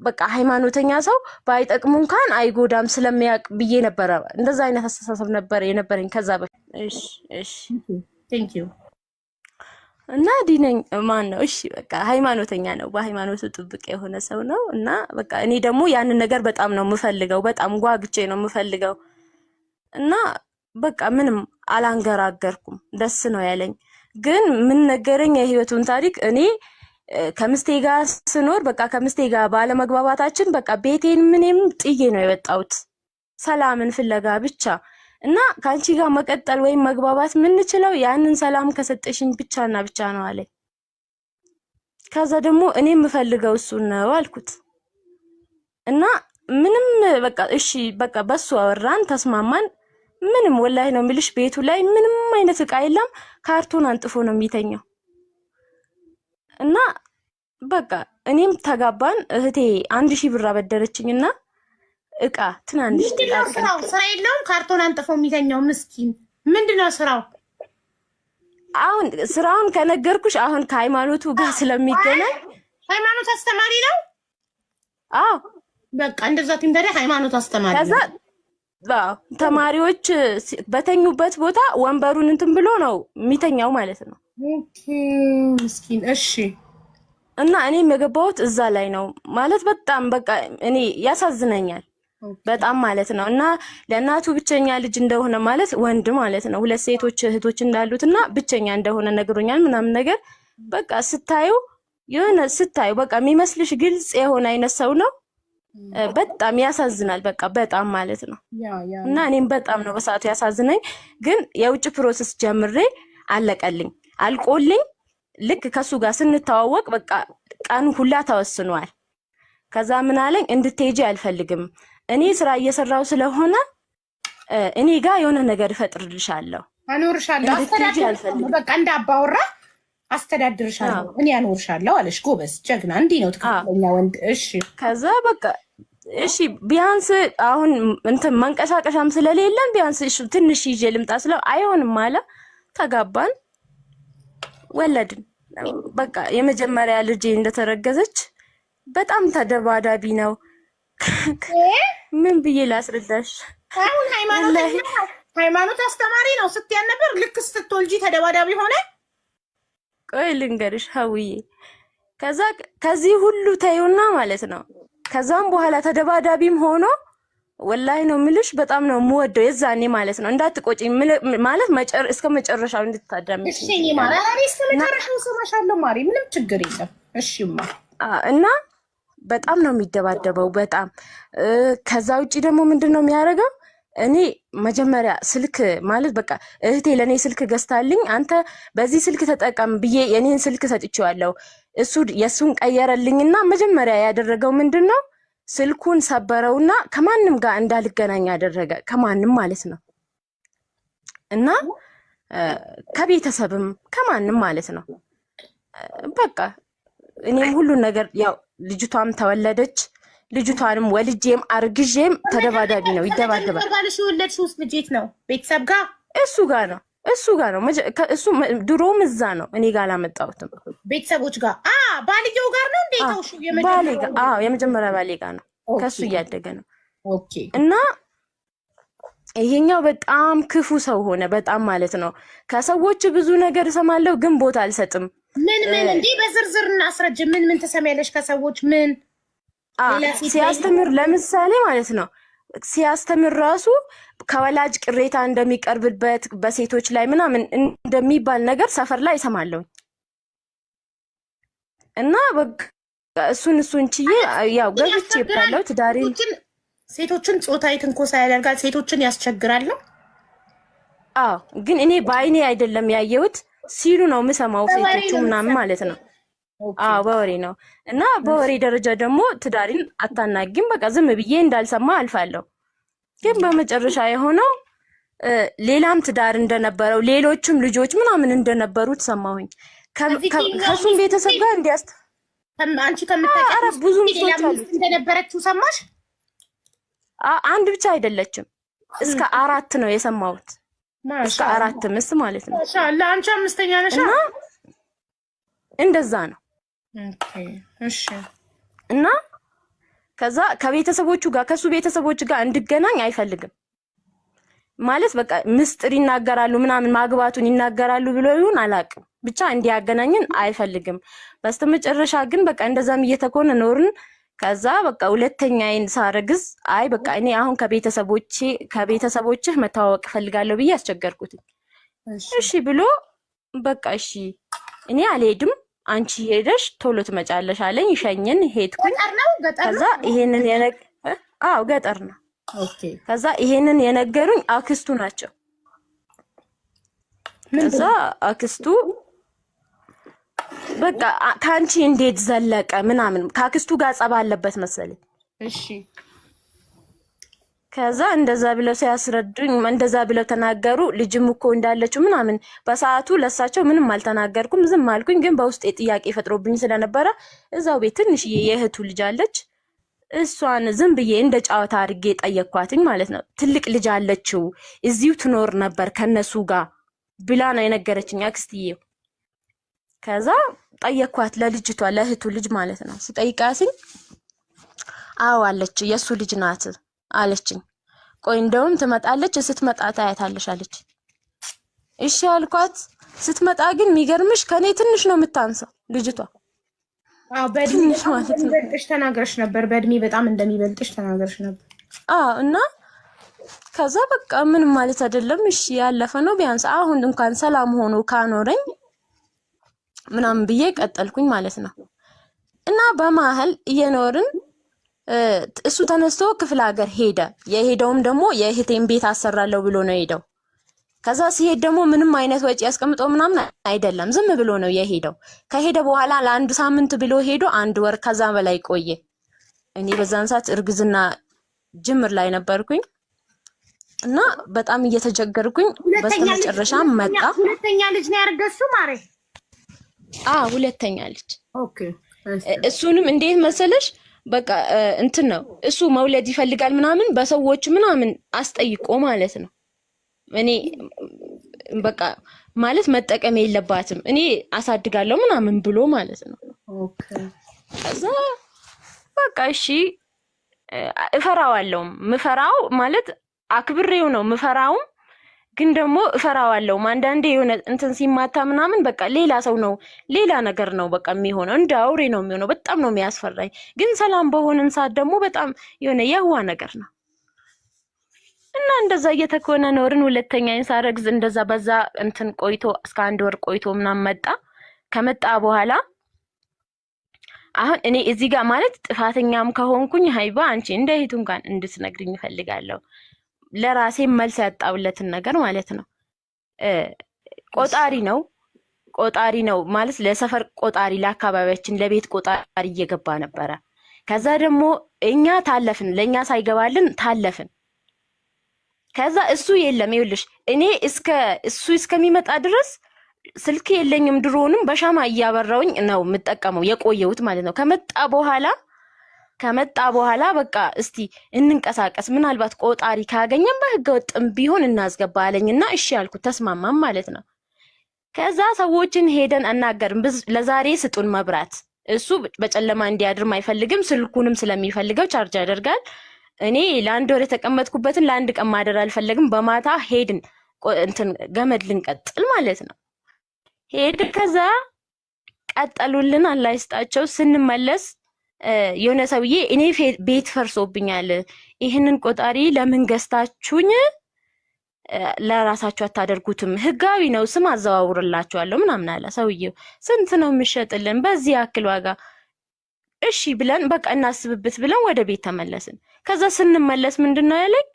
በቃ ሃይማኖተኛ ሰው ባይጠቅሙ እንኳን አይጎዳም ስለሚያውቅ ብዬ ነበር እንደዛ አይነት አስተሳሰብ ነበር የነበረኝ ከዛ በፊት እሺ ቴንክ ዩ እና ዲነኝ ማን ነው እሺ በቃ ሃይማኖተኛ ነው በሃይማኖቱ ጥብቅ የሆነ ሰው ነው እና በቃ እኔ ደግሞ ያንን ነገር በጣም ነው የምፈልገው በጣም ጓግቼ ነው የምፈልገው እና በቃ ምንም አላንገራገርኩም ደስ ነው ያለኝ ግን ምን ነገረኝ የህይወቱን ታሪክ እኔ ከምስቴ ጋር ስኖር በቃ ከምስቴ ጋር ባለመግባባታችን በቃ ቤቴን ምንም ጥዬ ነው የወጣሁት ሰላምን ፍለጋ ብቻ እና ካንቺ ጋር መቀጠል ወይ መግባባት ምን እንችለው ያንን ሰላም ከሰጠሽኝ ብቻና ብቻ ነው አለኝ ከዛ ደግሞ እኔ የምፈልገው እሱ ነው አልኩት እና ምንም በቃ እሺ በቃ በሱ አወራን ተስማማን ምንም ወላሂ ነው የሚልሽ ቤቱ ላይ ምንም አይነት ዕቃ የለም ካርቶን አንጥፎ ነው የሚተኛው እና በቃ እኔም ተጋባን እህቴ 1000 ብር አበደረችኝና ዕቃ ትናንሽ ስራው ስራ የለውም ካርቶን አንጥፎ የሚተኛው ምስኪን ምንድነው ስራው አሁን ስራውን ከነገርኩሽ አሁን ከሃይማኖቱ ጋር ስለሚገናኝ ሃይማኖት አስተማሪ ነው አዎ በቃ እንደዛ ትንበረ ሃይማኖት አስተማሪ ከዛ ተማሪዎች በተኙበት ቦታ ወንበሩን እንትን ብሎ ነው የሚተኛው ማለት ነው ኦኬ ምስኪን እሺ እና እኔም የገባሁት እዛ ላይ ነው ማለት በጣም በቃ እኔ ያሳዝነኛል በጣም ማለት ነው እና ለእናቱ ብቸኛ ልጅ እንደሆነ ማለት ወንድ ማለት ነው ሁለት ሴቶች እህቶች እንዳሉትና ብቸኛ እንደሆነ ነግሮኛል ምናምን ነገር በቃ ስታዩ በቃ የሚመስልሽ ግልጽ የሆነ አይነት ሰው ነው በጣም ያሳዝናል በቃ በጣም ማለት ነው እና እኔም በጣም ነው በሰዓቱ ያሳዝነኝ ግን የውጭ ፕሮሰስ ጀምሬ አለቀልኝ አልቆልኝ ልክ ከሱ ጋር ስንተዋወቅ በቃ ቀን ሁላ ተወስኗል ከዛ ምን አለኝ እንድትሄጂ አልፈልግም እኔ ስራ እየሰራው ስለሆነ እኔ ጋር የሆነ ነገር እፈጥርልሻለሁ አኖርሻለሁ አስተዳድርሻለሁ በቃ እንዳባወራ አስተዳድርሻለሁ እኔ አኖርሻለሁ አለሽ ጎበዝ ጀግና እንዲህ ነው ትክክለኛ ወንድ እሺ ከዛ በቃ እሺ ቢያንስ አሁን እንትን መንቀሳቀሻም ስለሌለን ቢያንስ ትንሽ ይዤ ልምጣ ስለው አይሆንም አለ ተጋባን ወለድን በቃ የመጀመሪያ ልጅ እንደተረገዘች በጣም ተደባዳቢ ነው ምን ብዬ ላስረዳሽ አሁን ሃይማኖት አስተማሪ ነው ስትያን ነበር ልክ ስትወልጂ ተደባዳቢ ሆነ ቆይ ልንገርሽ ሀውዬ ከዛ ከዚህ ሁሉ ተይውና ማለት ነው ከዛም በኋላ ተደባዳቢም ሆኖ ወላሂ ነው ምልሽ በጣም ነው የምወደው የዛኔ ማለት ነው እንዳትቆጪኝ ማለት እስከ መጨረሻው እንድታዳምጪ እሺ ማለት እስከ መጨረሻው ሰማሻለሁ ማሪ ምንም ችግር የለም እሺማ እና በጣም ነው የሚደባደበው በጣም ከዛ ውጪ ደግሞ ምንድነው የሚያደርገው እኔ መጀመሪያ ስልክ ማለት በቃ እህቴ ለኔ ስልክ ገዝታልኝ አንተ በዚህ ስልክ ተጠቀም ብዬ የኔን ስልክ ሰጥቼዋለሁ እሱ የሱን ቀየረልኝና መጀመሪያ ያደረገው ምንድነው ስልኩን ሰበረውና ከማንም ጋር እንዳልገናኝ ያደረገ ከማንም ማለት ነው እና ከቤተሰብም ከማንም ማለት ነው በቃ እኔም ሁሉ ነገር ያው ልጅቷም ተወለደች ልጅቷንም ወልጄም አርግዤም ተደባዳቢ ነው ይደባደባል ባልሽ ወለድሽ ውስጥ ልጅት ነው ቤተሰብ ጋር እሱ ጋር ነው እሱ ድሮም እዛ ነው እኔ ጋር አላመጣሁትም ቤተሰቦች ጋር ባልየው ጋር ነው እንዴ ታውሹ የመጀመሪያ ባሌ ጋር ነው ከሱ እያደገ ነው ኦኬ እና ይሄኛው በጣም ክፉ ሰው ሆነ በጣም ማለት ነው ከሰዎች ብዙ ነገር እሰማለሁ ግን ቦታ አልሰጥም ምን እንዴ በዝርዝር እናስረጅ ምን ተሰማያለሽ ከሰዎች ምን ሲያስተምር ለምሳሌ ማለት ነው ሲያስተምር ራሱ ከወላጅ ቅሬታ እንደሚቀርብበት በሴቶች ላይ ምናምን እንደሚባል ነገር ሰፈር ላይ እሰማለሁ እና በቃ እሱን ችዬ ያው ገብቼ ባለው ትዳሬን ሴቶችን ጾታዊ ትንኮሳ ያደርጋል ሴቶችን ያስቸግራል ግን እኔ በአይኔ አይደለም ያየሁት ሲሉ ነው የምሰማው ሴቶቹ ምናምን ማለት ነው በወሬ ነው እና በወሬ ደረጃ ደግሞ ትዳሪን አታናጊም በቃ ዝም ብዬ እንዳልሰማ አልፋለሁ ግን በመጨረሻ የሆነው ሌላም ትዳር እንደነበረው ሌሎችም ልጆች ምናምን እንደነበሩት ሰማሁኝ ከሱም ቤተሰብ ጋር አንቺ ከምታውቂው ብዙ ሚስቶች አሉ እንደነበረችው ሰማሽ አንድ ብቻ አይደለችም እስከ 4 ነው የሰማሁት እስከ 4 ምስ ማለት ነው ማሻአላ አንቺ አምስተኛ ነሽ እንደዛ ነው ኦኬ እሺ እና ከዛ ከቤተሰቦቹ ጋር ከሱ ቤተሰቦች ጋር እንድገናኝ አይፈልግም ማለት በቃ ምስጥር ይናገራሉ ምናምን ማግባቱን ይናገራሉ ብሎ ይሁን አላቅም ብቻ እንዲያገናኝን አይፈልግም። በስተመጨረሻ ግን በቃ እንደዛም እየተኮነ ኖርን። ከዛ በቃ ሁለተኛዬን ሳረግዝ አይ በቃ እኔ አሁን ከቤተሰቦችህ መተዋወቅ ፈልጋለሁ ብዬ አስቸገርኩት። እሺ ብሎ በቃ እሺ እኔ አልሄድም አንቺ ሄደሽ ቶሎ ትመጫለሽ አለኝ። ይሸኝን ሄድኩኝ። ከዛ ይሄንን ገጠር ነው። ኦኬ ከዛ ይሄንን የነገሩኝ አክስቱ ናቸው። ከዛ አክስቱ በቃ ካንቺ እንዴት ዘለቀ ምናምን ከአክስቱ ጋር ጸባ አለበት መሰለኝ። እሺ ከዛ እንደዛ ብለው ሲያስረዱኝ እንደዛ ብለው ተናገሩ። ልጅም እኮ እንዳለችው ምናምን በሰዓቱ ለሳቸው ምንም አልተናገርኩም፣ ዝም አልኩኝ። ግን በውስጤ ጥያቄ ፈጥሮብኝ ስለነበረ እዛው ቤት ትንሽዬ የእህቱ ልጅ አለች። እሷን ዝም ብዬ እንደ ጫወታ አድርጌ ጠየቅኳትኝ ማለት ነው። ትልቅ ልጅ አለችው እዚሁ ትኖር ነበር ከነሱ ጋር ብላ ነው የነገረችኝ አክስትዬው። ከዛ ጠየቅኳት ለልጅቷ ለእህቱ ልጅ ማለት ነው። ስጠይቃትኝ አዎ አለች የሱ ልጅ ናት አለችኝ። ቆይ እንደውም ትመጣለች ስትመጣ ታያታለሽ አለች። እሺ አልኳት። ስትመጣ ግን የሚገርምሽ ከኔ ትንሽ ነው የምታንሰው ልጅቷ። በእድሜ እንደሚበልጥሽ ተናግረሽ ነበር። በእድሜ በጣም እንደሚበልጥሽ ተናግረሽ ነበር። እና ከዛ በቃ ምንም ማለት አይደለም እሺ ያለፈ ነው ቢያንስ አሁን እንኳን ሰላም ሆኖ ካኖረኝ ምናምን ብዬ ቀጠልኩኝ ማለት ነው። እና በመሀል እየኖርን እሱ ተነስቶ ክፍለ ሀገር ሄደ። የሄደውም ደግሞ የእህቴን ቤት አሰራለሁ ብሎ ነው ሄደው። ከዛ ሲሄድ ደግሞ ምንም አይነት ወጪ ያስቀምጦ ምናምን አይደለም ዝም ብሎ ነው የሄደው። ከሄደ በኋላ ለአንድ ሳምንት ብሎ ሄዶ 1 ወር ከዛ በላይ ቆየ። እኔ በዛን ሰዓት እርግዝና ጅምር ላይ ነበርኩኝ እና በጣም እየተቸገርኩኝ በስተመጨረሻ መጣ። ሁለተኛ ልጅ ነው ያረገዝሽው ማሬ? ሁለተኛ ልጅ። ኦኬ እሱንም እንዴት መሰለሽ በቃ እንትን ነው እሱ መውለድ ይፈልጋል ምናምን በሰዎች ምናምን አስጠይቆ ማለት ነው። እኔ በቃ ማለት መጠቀም የለባትም እኔ አሳድጋለሁ ምናምን ብሎ ማለት ነው። ኦኬ ከዛ በቃ እሺ እፈራዋለሁ። ምፈራው ማለት አክብሬው ነው ምፈራው፣ ግን ደግሞ እፈራዋለሁ። አንዳንዴ የሆነ እንትን ሲማታ ምናምን በቃ ሌላ ሰው ነው ሌላ ነገር ነው በቃ የሚሆነው፣ እንደ አውሬ ነው የሚሆነው። በጣም ነው የሚያስፈራኝ። ግን ሰላም በሆነን ሰዓት ደግሞ በጣም የሆነ የዋ ነገር ነው እና እንደዛ እየተኮነ ኖርን። ሁለተኛዬን ሳረግዝ እንደዛ በዛ እንትን ቆይቶ እስከ 1 ወር ቆይቶ ምናምን መጣ። ከመጣ በኋላ አሁን እኔ እዚህ ጋር ማለት ጥፋተኛም ከሆንኩኝ ሀይባ አንቺ እንደ እህቱ እንኳን እንድትነግሪኝ እፈልጋለሁ። ለራሴ መልስ ያጣውለትን ነገር ማለት ነው። ቆጣሪ ነው ማለት ለሰፈር ቆጣሪ፣ ለአካባቢያችን ለቤት ቆጣሪ እየገባ ነበረ። ከዛ ደግሞ እኛ ታለፍን፣ ለኛ ሳይገባልን ታለፍን። ከዛ እሱ የለም ይኸውልሽ እኔ እሱ እስከሚመጣ ድረስ ስልክ የለኝም። ድሮንም በሻማ እያበራውኝ ነው የምጠቀመው የቆየሁት ማለት ነው። ከመጣ በኋላ በቃ እስቲ እንንቀሳቀስ፣ ምናልባት ቆጣሪ ካገኘን በህገ ወጥም ቢሆን እናስገባ አለኝና እሺ ያልኩት፣ ተስማማም ማለት ነው። ከዛ ሰዎችን ሄደን አናገርን፣ ለዛሬ ስጡን መብራት። እሱ በጨለማ እንዲያድርም አይፈልግም፣ ስልኩንም ስለሚፈልገው ቻርጅ ያደርጋል። እኔ ለ1 ወር የተቀመጥኩበትን ለ1 ቀን ማደር አልፈለግም። በማታ ሄድን እንትን ገመድ ልንቀጥል ማለት ነው። ሄድን ከዛ ቀጠሉልን አላህ ይስጣቸው። ስንመለስ የሆነ ሰውዬ እኔ ቤት ፈርሶብኛል፣ ይህንን ቆጣሪ ለምን ገዝታችሁኝ ለራሳችሁ አታደርጉትም? ህጋዊ ነው፣ ስም አዘዋውርላችኋለሁ ምናምን አለ ሰውዬው። ስንት ነው የሚሸጥልን? በዚህ ያክል ዋጋ። እሺ ብለን በቃ እናስብበት ብለን ወደ ቤት ተመለስን። ከዛ ስንመለስ ምንድነው ያለኝ?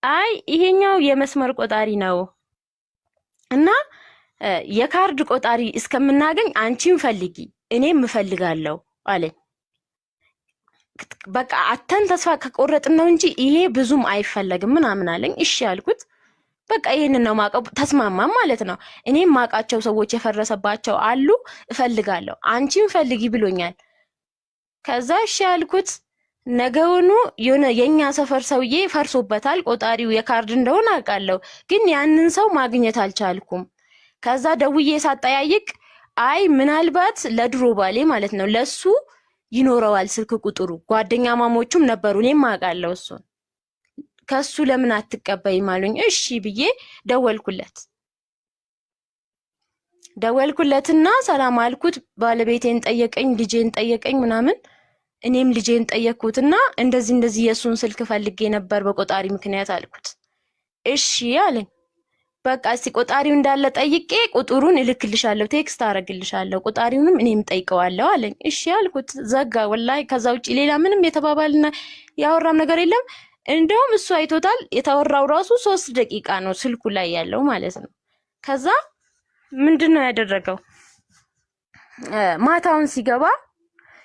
አይ ይሄኛው የመስመር ቆጣሪ ነው እና የካርድ ቆጣሪ እስከምናገኝ አንቺን ፈልጊ እኔም እፈልጋለሁ አለኝ። በቃ አተን ተስፋ ከቆረጥን ነው እንጂ ይሄ ብዙም አይፈለግም ምናምን አለኝ። እሺ ያልኩት በቃ ይሄንን ነው ማቀው፣ ተስማማም ማለት ነው። እኔም ማቃቸው ሰዎች የፈረሰባቸው አሉ፣ እፈልጋለሁ፣ አንቺን ፈልጊ ብሎኛል። ከዛ እሺ ያልኩት ነገውኑ የሆነ የኛ ሰፈር ሰውዬ ፈርሶበታል፣ ቆጣሪው የካርድ እንደሆነ አውቃለሁ፣ ግን ያንን ሰው ማግኘት አልቻልኩም። ከዛ ደውዬ ሳጠያይቅ አይ ምናልባት ለድሮ ባሌ ማለት ነው ለሱ ይኖረዋል ስልክ ቁጥሩ። ጓደኛ ማሞቹም ነበሩ፣ እኔም አውቃለሁ እሱን። ከሱ ለምን አትቀበይም አሉኝ። እሺ ብዬ ደወልኩለትና ሰላም አልኩት። ባለቤቴን ጠየቀኝ፣ ልጄን ጠየቀኝ ምናምን። እኔም ልጄን ጠየቅኩትና እንደዚህ የሱን ስልክ ፈልጌ ነበር በቆጣሪ ምክንያት አልኩት። እሺ አለኝ። በቃ እስቲ ቆጣሪው እንዳለ ጠይቄ ቁጥሩን እልክልሻለሁ፣ ቴክስት አረግልሻለሁ፣ ቆጣሪውንም እኔም ጠይቀዋለሁ አለኝ። እሺ አልኩት። ዘጋ። ወላሂ ከዛ ውጪ ሌላ ምንም የተባባልና ያወራም ነገር የለም። እንደውም እሱ አይቶታል። የተወራው ራሱ 3 ደቂቃ ነው ስልኩ ላይ ያለው ማለት ነው። ከዛ ምንድነው ያደረገው? ማታውን ሲገባ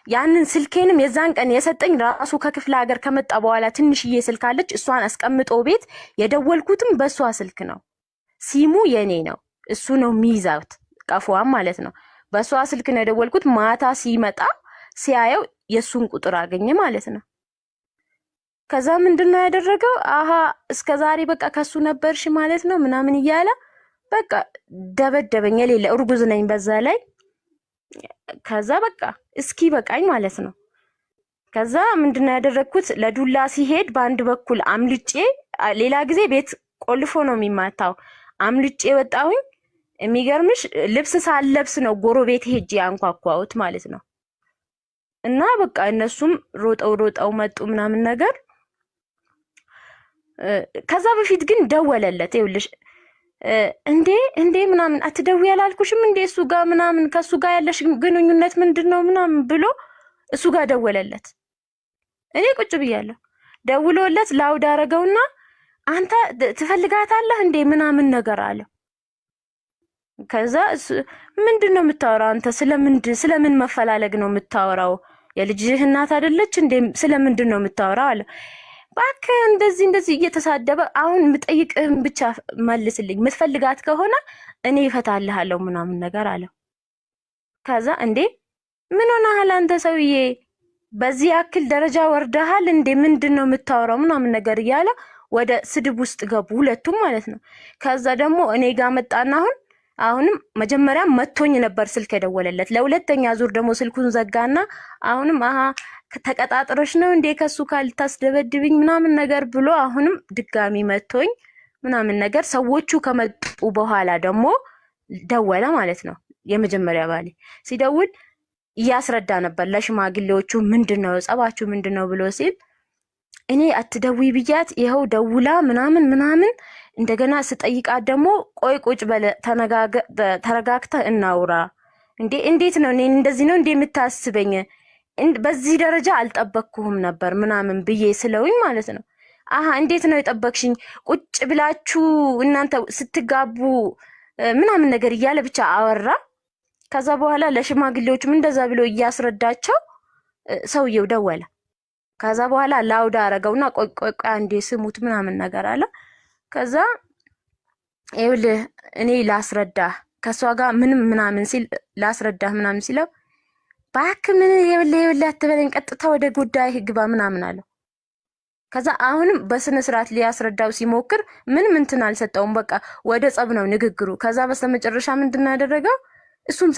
ያንን ስልኬንም የዛን ቀን የሰጠኝ ራሱ ከክፍለ ሀገር ከመጣ በኋላ ትንሽዬ ስልክ አለች። እሷን አስቀምጦ ቤት የደወልኩትም በሷ ስልክ ነው። ሲሙ የኔ ነው፣ እሱ ነው የሚይዛት ቀፎዋም ማለት ነው። በሷ ስልክ ነው የደወልኩት። ማታ ሲመጣ ሲያየው የሱን ቁጥር አገኘ ማለት ነው። ከዛ ምንድነው ያደረገው? አሃ እስከዛሬ በቃ ከሱ ነበርሽ ማለት ነው ምናምን እያለ በቃ ደበደበኝ። የሌለ እርጉዝ ነኝ በዛ ላይ። ከዛ በቃ እስኪ በቃኝ ማለት ነው። ከዛ ምንድነው ያደረኩት? ለዱላ ሲሄድ በአንድ በኩል አምልጬ፣ ሌላ ጊዜ ቤት ቆልፎ ነው የሚማታው። አምልጬ ወጣሁኝ። የሚገርምሽ ልብስ ሳልለብስ ነው ጎረቤት ሄጄ አንኳኳሁት ማለት ነው። እና በቃ እነሱም ሮጠው መጡ ምናምን ነገር። ከዛ በፊት ግን ደወለለት። ይኸውልሽ እንዴ ምናምን አትደውይ ያላልኩሽም እንዴ እሱ ጋር ምናምን ከሱ ጋር ያለሽ ግንኙነት ምንድነው ምናምን ብሎ እሱ ጋር ደወለለት። እኔ ቁጭ ብያለሁ። ደውሎለት ላውድ አረገውና አንተ ትፈልጋታለህ እንዴ ምናምን ነገር አለ። ከዛ ምንድነው የምታወራው አንተ? ስለምን መፈላለግ ነው የምታወራው? የልጅህ እናት አይደለች እንዴ? ስለምንድን ነው የምታወራው አለ። እባክህ እንደዚህ እየተሳደበ አሁን የምጠይቅህን ብቻ መልስልኝ፣ የምትፈልጋት ከሆነ እኔ እፈታልሃለሁ ምናምን ነገር አለ። ከዛ እንዴ ምን ሆነሃል አንተ ሰውዬ? በዚህ ያክል ደረጃ ወርደሃል እንዴ? ምንድን ነው የምታወራው ምናምን ነገር እያለ ወደ ስድብ ውስጥ ገቡ ሁለቱም ማለት ነው። ከዛ ደግሞ እኔ ጋር መጣና አሁንም መጀመሪያ መቶኝ ነበር ስልክ የደወለለት። ለሁለተኛ ዙር ደግሞ ስልኩን ዘጋና አሁንም ተቀጣጥረሽ ነው እንዴ ከሱ ካልታስደበድብኝ ምናምን ነገር ብሎ አሁንም ድጋሚ መቶኝ ምናምን ነገር። ሰዎቹ ከመጡ በኋላ ደግሞ ደወለ ማለት ነው። የመጀመሪያ ባሌ ሲደውል እያስረዳ ነበር ለሽማግሌዎቹ ምንድነው ጸባችሁ ምንድነው ብሎ ሲል እኔ አትደውይ ብያት ይኸው ደውላ ምናምን እንደገና ስጠይቃት ደግሞ ቆይ ቁጭ በለ ተረጋግተህ እናውራ እንዴት ነው እኔ እንደዚህ ነው እንዴ የምታስበኝ? በዚህ ደረጃ አልጠበቅኩህም ነበር ምናምን ብዬ ስለውኝ ማለት ነው። እንዴት ነው የጠበቅሽኝ? ቁጭ ብላችሁ እናንተ ስትጋቡ ምናምን ነገር እያለ ብቻ አወራ። ከዛ በኋላ ለሽማግሌዎችም እንደዛ ብሎ እያስረዳቸው ሰውየው ደወለ። ከዛ በኋላ ላውድ አረገውና ቆይ አንዴ ስሙት ምናምን ነገር አለ። ከዛ ይኸውልህ እኔ ላስረዳህ ከሷ ጋር ምናምን ሲል ላስረዳህ ምናምን ሲለው እባክህ ምን ይኸውልህ አትበለኝ፣ ቀጥታ ወደ ጉዳይ ግባ ምናምን አለው። ከዛ አሁንም በስነ ስርዓት ሊያስረዳው ሲሞክር ምንም እንትን አልሰጠውም። በቃ ወደ ጸብ ነው ንግግሩ። ከዛ በስተመጨረሻ ምንድነው ያደረገው? እሱም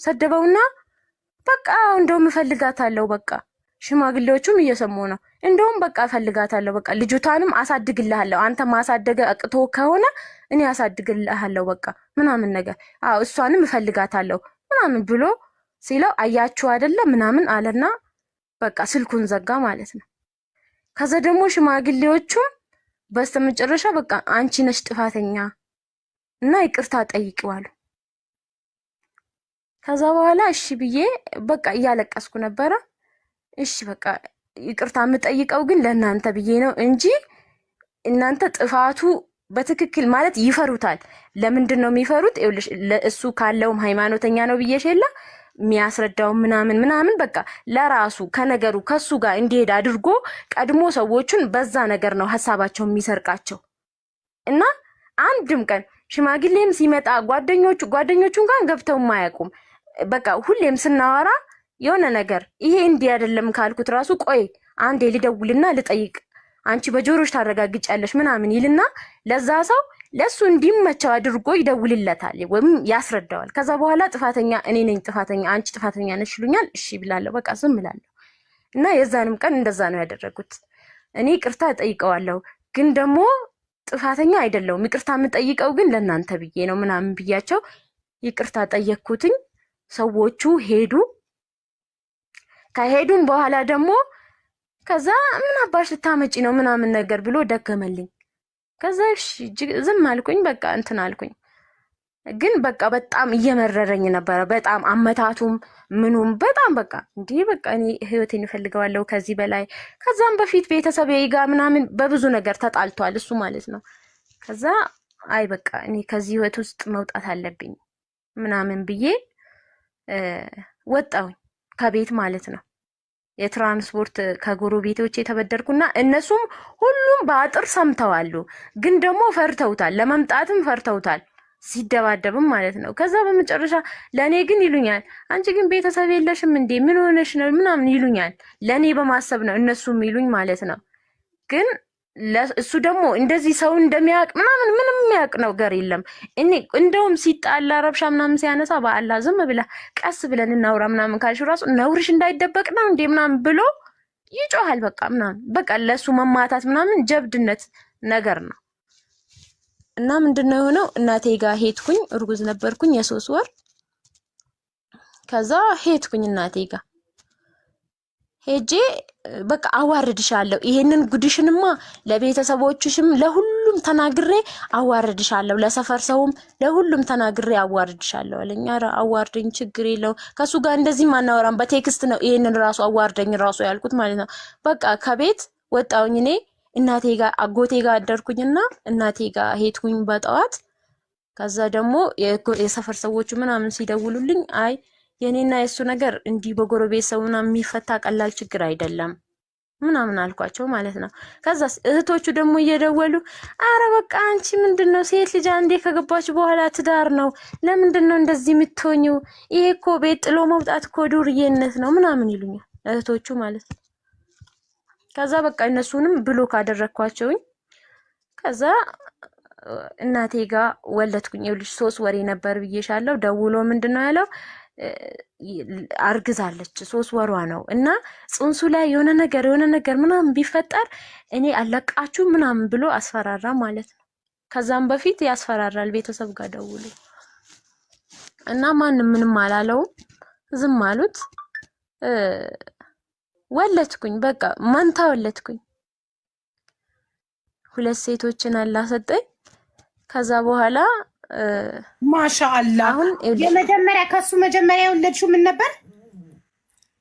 ሰደበውና በቃ እንደውም እፈልጋታለሁ በቃ ሽማግሌዎቹም እየሰሙ ነው። እንደውም በቃ እፈልጋታለሁ በቃ ልጅቷንም አሳድግልሃለሁ፣ አንተ ማሳደግ አቅቶ ከሆነ እኔ አሳድግልሃለሁ በቃ ምናምን ነገር እሷንም እፈልጋታለሁ ምናምን ብሎ ሲለው አያችሁ አይደለ ምናምን አለና በቃ ስልኩን ዘጋ ማለት ነው። ከዛ ደግሞ ሽማግሌዎቹም በስተመጨረሻ በቃ አንቺ ነሽ ጥፋተኛ እና ይቅርታ ጠይቂዋሉ። ከዛ በኋላ እሺ ብዬ በቃ እያለቀስኩ ነበረ። እሺ በቃ ይቅርታ የምጠይቀው ግን ለእናንተ ብዬ ነው እንጂ እናንተ ጥፋቱ በትክክል ማለት ይፈሩታል። ለምንድን ነው የሚፈሩት? እሱ ካለውም ሃይማኖተኛ ነው ብዬሽ የለ የሚያስረዳው ምናምን በቃ ለራሱ ከነገሩ ከሱ ጋር እንዲሄድ አድርጎ ቀድሞ ሰዎቹን በዛ ነገር ነው ሀሳባቸው የሚሰርቃቸው። እና አንድም ቀን ሽማግሌም ሲመጣ ጓደኞቹን ጋር ገብተው ማያውቁም። በቃ ሁሌም ስናወራ የሆነ ነገር ይሄ እንዲህ አይደለም ካልኩት ራሱ ቆይ አንዴ ልደውልና ልጠይቅ አንቺ በጆሮሽ ታረጋግጫለሽ ምናምን ይልና ለዛ ሰው ለሱ እንዲመቸው አድርጎ ይደውልለታል ወይም ያስረዳዋል። ከዛ በኋላ ጥፋተኛ እኔ ነኝ ጥፋተኛ አንቺ ጥፋተኛ ነሽ ይሉኛል። እሺ ብላለሁ በቃ ዝም እላለሁ። እና የዛንም ቀን እንደዛ ነው ያደረጉት። እኔ ይቅርታ እጠይቀዋለሁ፣ ግን ደግሞ ጥፋተኛ አይደለሁም። ይቅርታ የምጠይቀው ግን ለእናንተ ብዬ ነው ምናምን ብያቸው ይቅርታ ጠየቅኩትኝ። ሰዎቹ ሄዱ። ከሄዱም በኋላ ደግሞ ከዛ ምን አባሽ ልታመጪ ነው ምናምን ነገር ብሎ ደገመልኝ። ከዛ እሺ ዝም አልኩኝ። በቃ እንትን አልኩኝ። ግን በቃ በጣም እየመረረኝ ነበረ። በጣም አመታቱም ምኑም በጣም በቃ እንዲህ በቃ እኔ ህይወቴን እፈልገዋለሁ ከዚህ በላይ። ከዛም በፊት ቤተሰብ ጋር ምናምን በብዙ ነገር ተጣልቷል እሱ ማለት ነው። ከዛ አይ በቃ እኔ ከዚህ ህይወት ውስጥ መውጣት አለብኝ ምናምን ብዬ ወጣሁኝ ከቤት ማለት ነው። የትራንስፖርት ከጎረቤቶች የተበደርኩና እነሱም ሁሉም በአጥር ሰምተዋሉ፣ ግን ደግሞ ፈርተውታል፣ ለመምጣትም ፈርተውታል፣ ሲደባደብም ማለት ነው። ከዛ በመጨረሻ ለኔ ግን ይሉኛል አንቺ ግን ቤተሰብ የለሽም እንዴ ምን ሆነሽ ነው ምናምን ይሉኛል። ለኔ በማሰብ ነው እነሱም ይሉኝ ማለት ነው። ግን እሱ ደግሞ እንደዚህ ሰው እንደሚያውቅ ምናምን ምንም የሚያውቅ ነገር የለም። እኔ እንደውም ሲጣላ ረብሻ ምናምን ሲያነሳ በአላህ ዝም ብላ ቀስ ብለን እናውራ ምናምን ካልሽ ራሱ ነውርሽ እንዳይደበቅ ነው እንዴ ምናምን ብሎ ይጮሃል። በቃ ምናምን በቃ ለሱ መማታት ምናምን ጀብድነት ነገር ነው። እና ምንድነው የሆነው? እናቴ ጋር ሄድኩኝ። እርጉዝ ነበርኩኝ የ3 ወር። ከዛ ሄድኩኝ እናቴ ጋር ሄጄ በቃ አዋርድሻለሁ፣ ይሄንን ጉድሽንማ ለቤተሰቦችሽም ለሁሉም ተናግሬ አዋርድሻለሁ፣ ለሰፈር ሰውም ለሁሉም ተናግሬ አዋርድሻለሁ አለኝ። ኧረ አዋርደኝ ችግር የለው ከሱ ጋር እንደዚህ ማናወራም በቴክስት ነው ይሄንን ራሱ አዋርደኝ ራሱ ያልኩት ማለት ነው። በቃ ከቤት ወጣሁኝ። እኔ እናቴ ጋር አጎቴ ጋር አደርኩኝና እናቴ ጋር ሄድኩኝ በጠዋት። ከዛ ደግሞ የሰፈር ሰዎቹ ምናምን ሲደውሉልኝ አይ የኔና የሱ ነገር እንዲህ በጎረቤት ሰው ምናምን የሚፈታ ቀላል ችግር አይደለም ምናምን አልኳቸው ማለት ነው። ከዛ እህቶቹ ደግሞ እየደወሉ አረ በቃ አንቺ ምንድነው ሴት ልጅ አንዴ ከገባች በኋላ ትዳር ነው፣ ለምንድነው እንደዚህ የምትሆኚው? ይሄ እኮ ቤት ጥሎ መውጣት እኮ ዱርዬነት ነው ምናምን ይሉኛል እህቶቹ ማለት ነው። ከዛ በቃ እነሱንም ብሎክ አደረኳቸውኝ። ከዛ እናቴ ጋር ወለድኩኝ። ይኸውልሽ 3 ወሬ ነበር ብዬሻለሁ። ደውሎ ምንድነው ያለው አርግዛለች 3 ወሯ ነው እና ጽንሱ ላይ የሆነ ነገር ምናምን ቢፈጠር እኔ አለቃችሁ ምናምን ብሎ አስፈራራ ማለት ነው። ከዛም በፊት ያስፈራራል ቤተሰብ ጋር ደውሎ እና ማንም ምንም አላለውም፣ ዝም አሉት። ወለድኩኝ። በቃ መንታ ወለድኩኝ። 2 ሴቶችን አላሰጠኝ። ከዛ በኋላ ማሻአላ አሁን የመጀመሪያ ከሱ መጀመሪያ የወለድሽው ምን ነበር?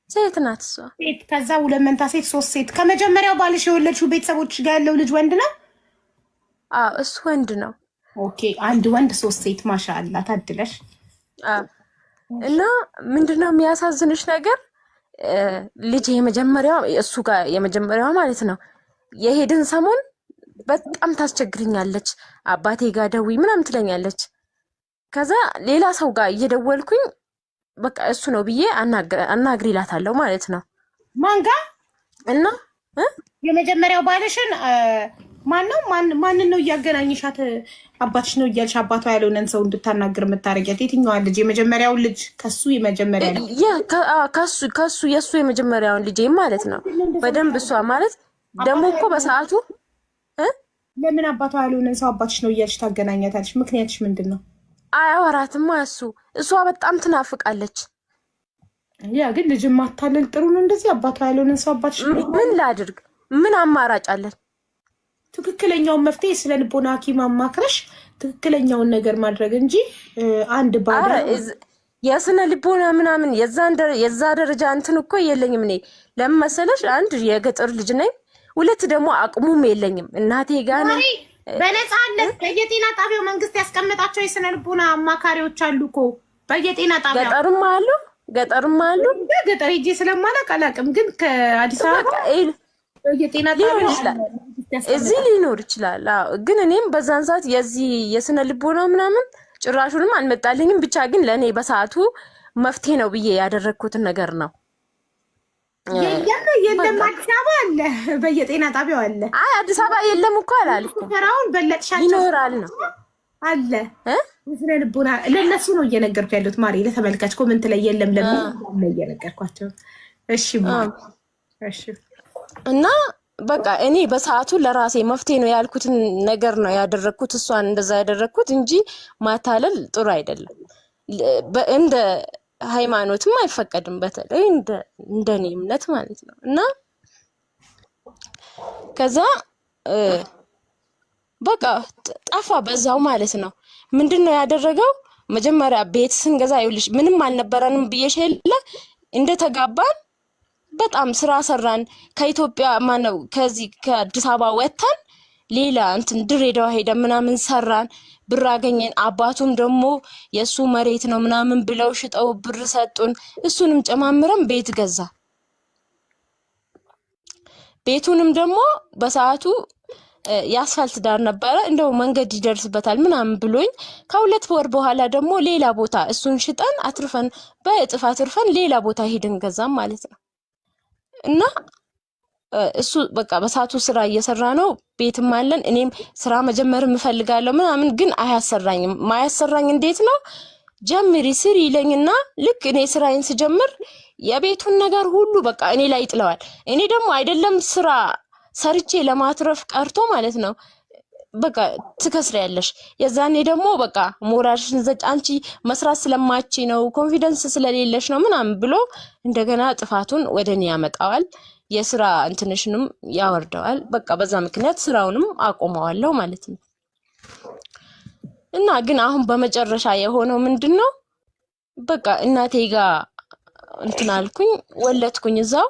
ሴት ናት እሷ ሴት። ከዛ 2 መንታ ሴት 3 ሴት። ከመጀመሪያው ባልሽ የወለድሽው ቤተሰቦች ጋር ያለው ልጅ ወንድ ነው? አዎ እሱ ወንድ ነው። ኦኬ 1 ወንድ 3 ሴት። ማሻአላ ታድለሽ። እና ምንድነው የሚያሳዝንሽ ነገር ልጅ የመጀመሪያው እሱ ጋር የመጀመሪያው ማለት ነው የሄድን ሰሞን በጣም ታስቸግርኛለች። አባቴ ጋር ደውይ ምናምን ትለኛለች። ከዛ ሌላ ሰው ጋር እየደወልኩኝ በቃ እሱ ነው ብዬ አናግሪ እላታለሁ ማለት ነው። ማን ጋር? እና የመጀመሪያው ባልሽን ማንን ነው እያገናኝሻት አባትሽ ነው እያልሽ አባቷ ያለውን ሰው እንድታናግር የምታረጊያት? የትኛዋን ልጅ? የመጀመሪያውን ልጅ ከሱ የመጀመሪያ ከሱ የሱ የመጀመሪያውን ልጅ ማለት ነው። በደንብ እሷ ማለት ደግሞ እኮ በሰዓቱ ለምን አባቷ ያለውን ሰው አባትሽ ነው እያልሽ ታገናኛታለሽ? ምክንያትሽ ምንድን ነው? አያወራትማ እሷ በጣም ትናፍቃለች። ያ ግን ልጅ ማታለል ጥሩ ነው እንደዚህ? አባቷ ያለውን ሰው አባትሽ ምን ላድርግ? ምን አማራጭ አለን? ትክክለኛውን መፍትሄ ስለ ልቦና ሐኪም አማክረሽ ትክክለኛውን ነገር ማድረግ እንጂ አንድ ባዳ የስነ ልቦና ምናምን የዛ ደረጃ እንትን እኮ የለኝም እኔ። ለምን መሰለሽ? አንድ የገጠር ልጅ ነኝ፣ 2 ደግሞ አቅሙም የለኝም። እናቴ ጋር ነኝ። በነፃነት በየጤና ጣቢያው መንግስት ያስቀመጣቸው የስነ ልቦና አማካሪዎች አሉ እኮ በየጤና ጣቢያው። ገጠርም አሉ። ገጠር ሄጄ ስለማላውቅ አላውቅም፣ ግን ከአዲስ አበባ በየጤና ጣቢያው እዚህ ሊኖር ይችላል። ግን እኔም በዛን ሰዓት የዚህ የስነ ልቦና ምናምን ጭራሹንም አልመጣልኝም። ብቻ ግን ለእኔ በሰዓቱ መፍትሄ ነው ብዬ ያደረግኩትን ነገር ነው። የለም አዲስ አበባ አለ፣ በየጤና ጣቢያው አለ። አይ አዲስ አበባ የለም እኮ አላልኩም። ፈራውን በለጥሻቸው ይኖራል ነው አለ። ስነ ልቦና ለነሱ ነው እየነገርኩ ያለሁት ማሪ። ለተመልካች ኮመንት ላይ የለም ለምን እየነገርኳቸው። እሺ እሺ እና በቃ እኔ በሰዓቱ ለራሴ መፍትሄ ነው ያልኩትን ነገር ነው ያደረኩት፣ እሷን እንደዛ ያደረኩት እንጂ ማታለል ጥሩ አይደለም። እንደ ሃይማኖትም አይፈቀድም፣ በተለይ እንደኔ እምነት ማለት ነው። እና ከዛ በቃ ጠፋ በዛው ማለት ነው። ምንድነው ያደረገው? መጀመሪያ ቤት ስንገዛ ይኸውልሽ ምንም አልነበረንም ብዬሽ የለ እንደተጋባን በጣም ስራ ሰራን። ከኢትዮጵያ ማነው ከዚህ ከአዲስ አበባ ወጥተን ሌላ እንትን ድሬዳዋ ሄደን ምናምን ሰራን፣ ብር አገኘን። አባቱም ደግሞ የሱ መሬት ነው ምናምን ብለው ሽጠው ብር ሰጡን። እሱንም ጨማምረን ቤት ገዛ። ቤቱንም ደግሞ በሰዓቱ የአስፋልት ዳር ነበረ፣ እንደው መንገድ ይደርስበታል ምናምን ብሎኝ ከሁለት ወር በኋላ ደግሞ ሌላ ቦታ እሱን ሽጠን አትርፈን በእጥፍ አትርፈን ሌላ ቦታ ሄደን ገዛም ማለት ነው። እና እሱ በቃ በሰዓቱ ስራ እየሰራ ነው፣ ቤትም አለን። እኔም ስራ መጀመር እፈልጋለሁ ምናምን ግን አያሰራኝም። ማያሰራኝ እንዴት ነው? ጀምሪ ስሪ ይለኝና ልክ እኔ ስራዬን ስጀምር የቤቱን ነገር ሁሉ በቃ እኔ ላይ ይጥለዋል። እኔ ደግሞ አይደለም ስራ ሰርቼ ለማትረፍ ቀርቶ ማለት ነው በቃ ትከስሪያለሽ። የዛኔ ደግሞ በቃ ሞራልሽን ዘጭ አንቺ መስራት ስለማቺ ነው ኮንፊደንስ ስለሌለሽ ነው ምናምን ብሎ እንደገና ጥፋቱን ወደኔ ያመጣዋል። የስራ እንትንሽንም ያወርደዋል። በቃ በዛ ምክንያት ስራውንም አቆመዋለሁ ማለት ነው። እና ግን አሁን በመጨረሻ የሆነው ምንድነው? በቃ እናቴ ጋር እንትን አልኩኝ፣ ወለድኩኝ እዛው።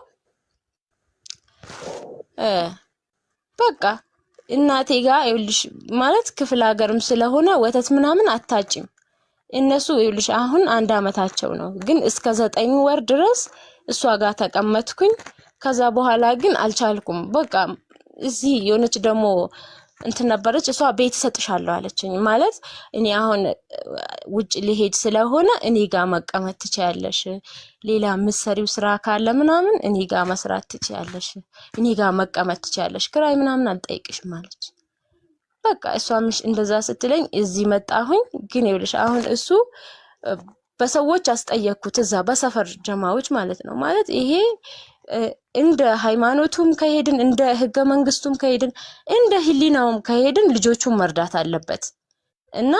በቃ እናቴ ጋር ይኸውልሽ ማለት ክፍለ ሀገርም ስለሆነ ወተት ምናምን አታጭም። እነሱ ይኸውልሽ አሁን 1 አመታቸው ነው፣ ግን እስከ 9 ወር ድረስ እሷ ጋር ተቀመጥኩኝ። ከዛ በኋላ ግን አልቻልኩም። በቃ እዚህ የሆነች ደግሞ እንትን ነበረች፣ እሷ ቤት ሰጥሻለሁ አለችኝ። ማለት እኔ አሁን ውጭ ሊሄድ ስለሆነ እኔ ጋር መቀመጥ ትችያለሽ፣ ሌላ ምሰሪው ስራ ካለ ምናምን እኔ ጋር መስራት ትችያለሽ፣ እኔ ጋር መቀመጥ ትችያለሽ፣ ክራይ ምናምን አልጠይቅሽም አለች። በቃ እሷም እንደዛ ስትለኝ እዚህ መጣሁኝ። ግን ይኸውልሽ አሁን እሱ በሰዎች አስጠየቅኩት፣ እዛ በሰፈር ጀማዎች ማለት ነው። ማለት ይሄ እንደ ሃይማኖቱም ከሄድን እንደ ህገ መንግስቱም ከሄድን እንደ ህሊናውም ከሄድን ልጆቹን መርዳት አለበት እና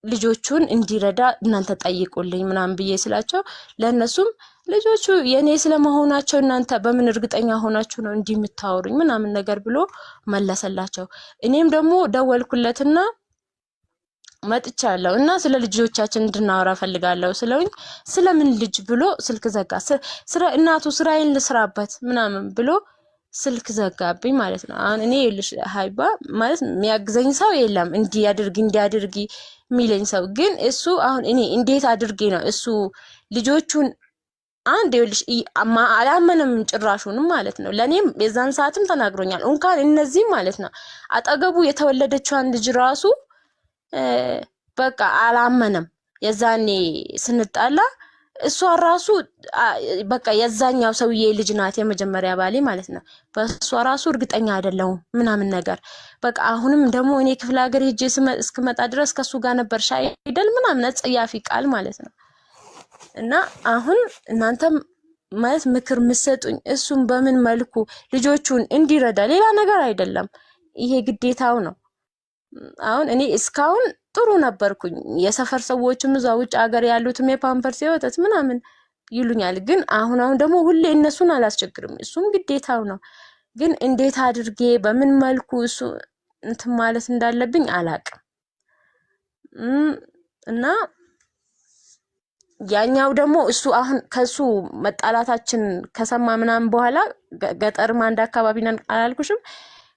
ልጆቹን እንዲረዳ እናንተ ጠይቁልኝ ምናምን ብዬ ስላቸው ለነሱም ልጆቹ የኔ ስለመሆናቸው እናንተ በምን እርግጠኛ ሆናችሁ ነው እንዲህ የምታወሩኝ ምናምን ነገር ብሎ መለሰላቸው። እኔም ደግሞ ደወልኩለትና መጥቻለሁ እና ስለ ልጆቻችን እንድናወራ ፈልጋለሁ ስለውኝ ስለምን ልጅ ብሎ ስልክ ዘጋ። ስራ እናቱ ስራዬን ልስራበት ምናምን ብሎ ስልክ ዘጋብኝ ማለት ነው። አሁን እኔ ይልሽ ሃይባ ማለት የሚያግዘኝ ሰው የለም፣ እንዲያድርጊ የሚለኝ ሰው ግን እሱ አሁን እኔ እንዴት አድርጌ ነው እሱ ልጆቹን አንድ ይልሽ አላመነም ጭራሹንም ማለት ነው። ለኔም የዛን ሰዓትም ተናግሮኛል። እንኳን እነዚህ ማለት ነው አጠገቡ የተወለደችዋን ልጅ ራሱ በቃ አላመነም። የዛኔ ስንጣላ እሷ ራሱ በቃ የዛኛው ሰውዬ ልጅ ናት የመጀመሪያ ባሌ ማለት ነው። በእሷ ራሱ እርግጠኛ አይደለሁም ምናምን ነገር በቃ አሁንም ደግሞ እኔ ክፍለ ሀገር ሄጄ እስክመጣ ድረስ ከሱ ጋር ነበር ሻይ አይደል ምናምን ጸያፊ ቃል ማለት ነው። እና አሁን እናንተም ማለት ምክር ምሰጡኝ እሱም በምን መልኩ ልጆቹን እንዲረዳ ሌላ ነገር አይደለም፣ ይሄ ግዴታው ነው። አሁን እኔ እስካሁን ጥሩ ነበርኩኝ። የሰፈር ሰዎችም እዛው ውጭ ሀገር ያሉትም የፓምፐርስ የወተት ምናምን ይሉኛል። ግን አሁን ደግሞ ሁሌ እነሱን አላስቸግርም፣ እሱም ግዴታው ነው። ግን እንዴት አድርጌ በምን መልኩ እሱ እንትን ማለት እንዳለብኝ አላቅም። እና ያኛው ደግሞ እሱ አሁን ከሱ መጣላታችን ከሰማ ምናምን በኋላ ገጠርም አንድ አካባቢ ነን አላልኩሽም?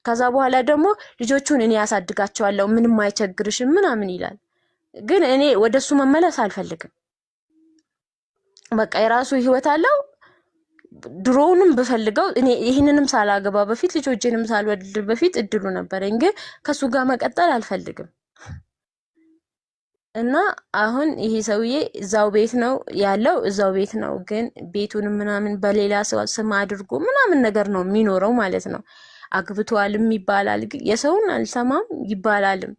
ከዛ በኋላ ደግሞ ልጆቹን እኔ ያሳድጋቸዋለሁ ምንም አይቸግርሽም ምናምን ይላል። ግን እኔ ወደሱ መመለስ አልፈልግም። በቃ የራሱ ህይወት አለው። ድሮውንም በፈልገው እኔ ይሄንንም ሳላገባ በፊት ልጆቼንም ሳልወልድ በፊት እድሉ ነበረኝ፣ ግን ከሱ ጋር መቀጠል አልፈልግም። እና አሁን ይሄ ሰውዬ እዛው ቤት ነው ያለው፣ እዛው ቤት ነው። ግን ቤቱን ምናምን በሌላ ሰው ስም አድርጎ ምናምን ነገር ነው የሚኖረው ማለት ነው። አግብቷልም ይባላል፣ ግን የሰውን አልሰማም ይባላልም።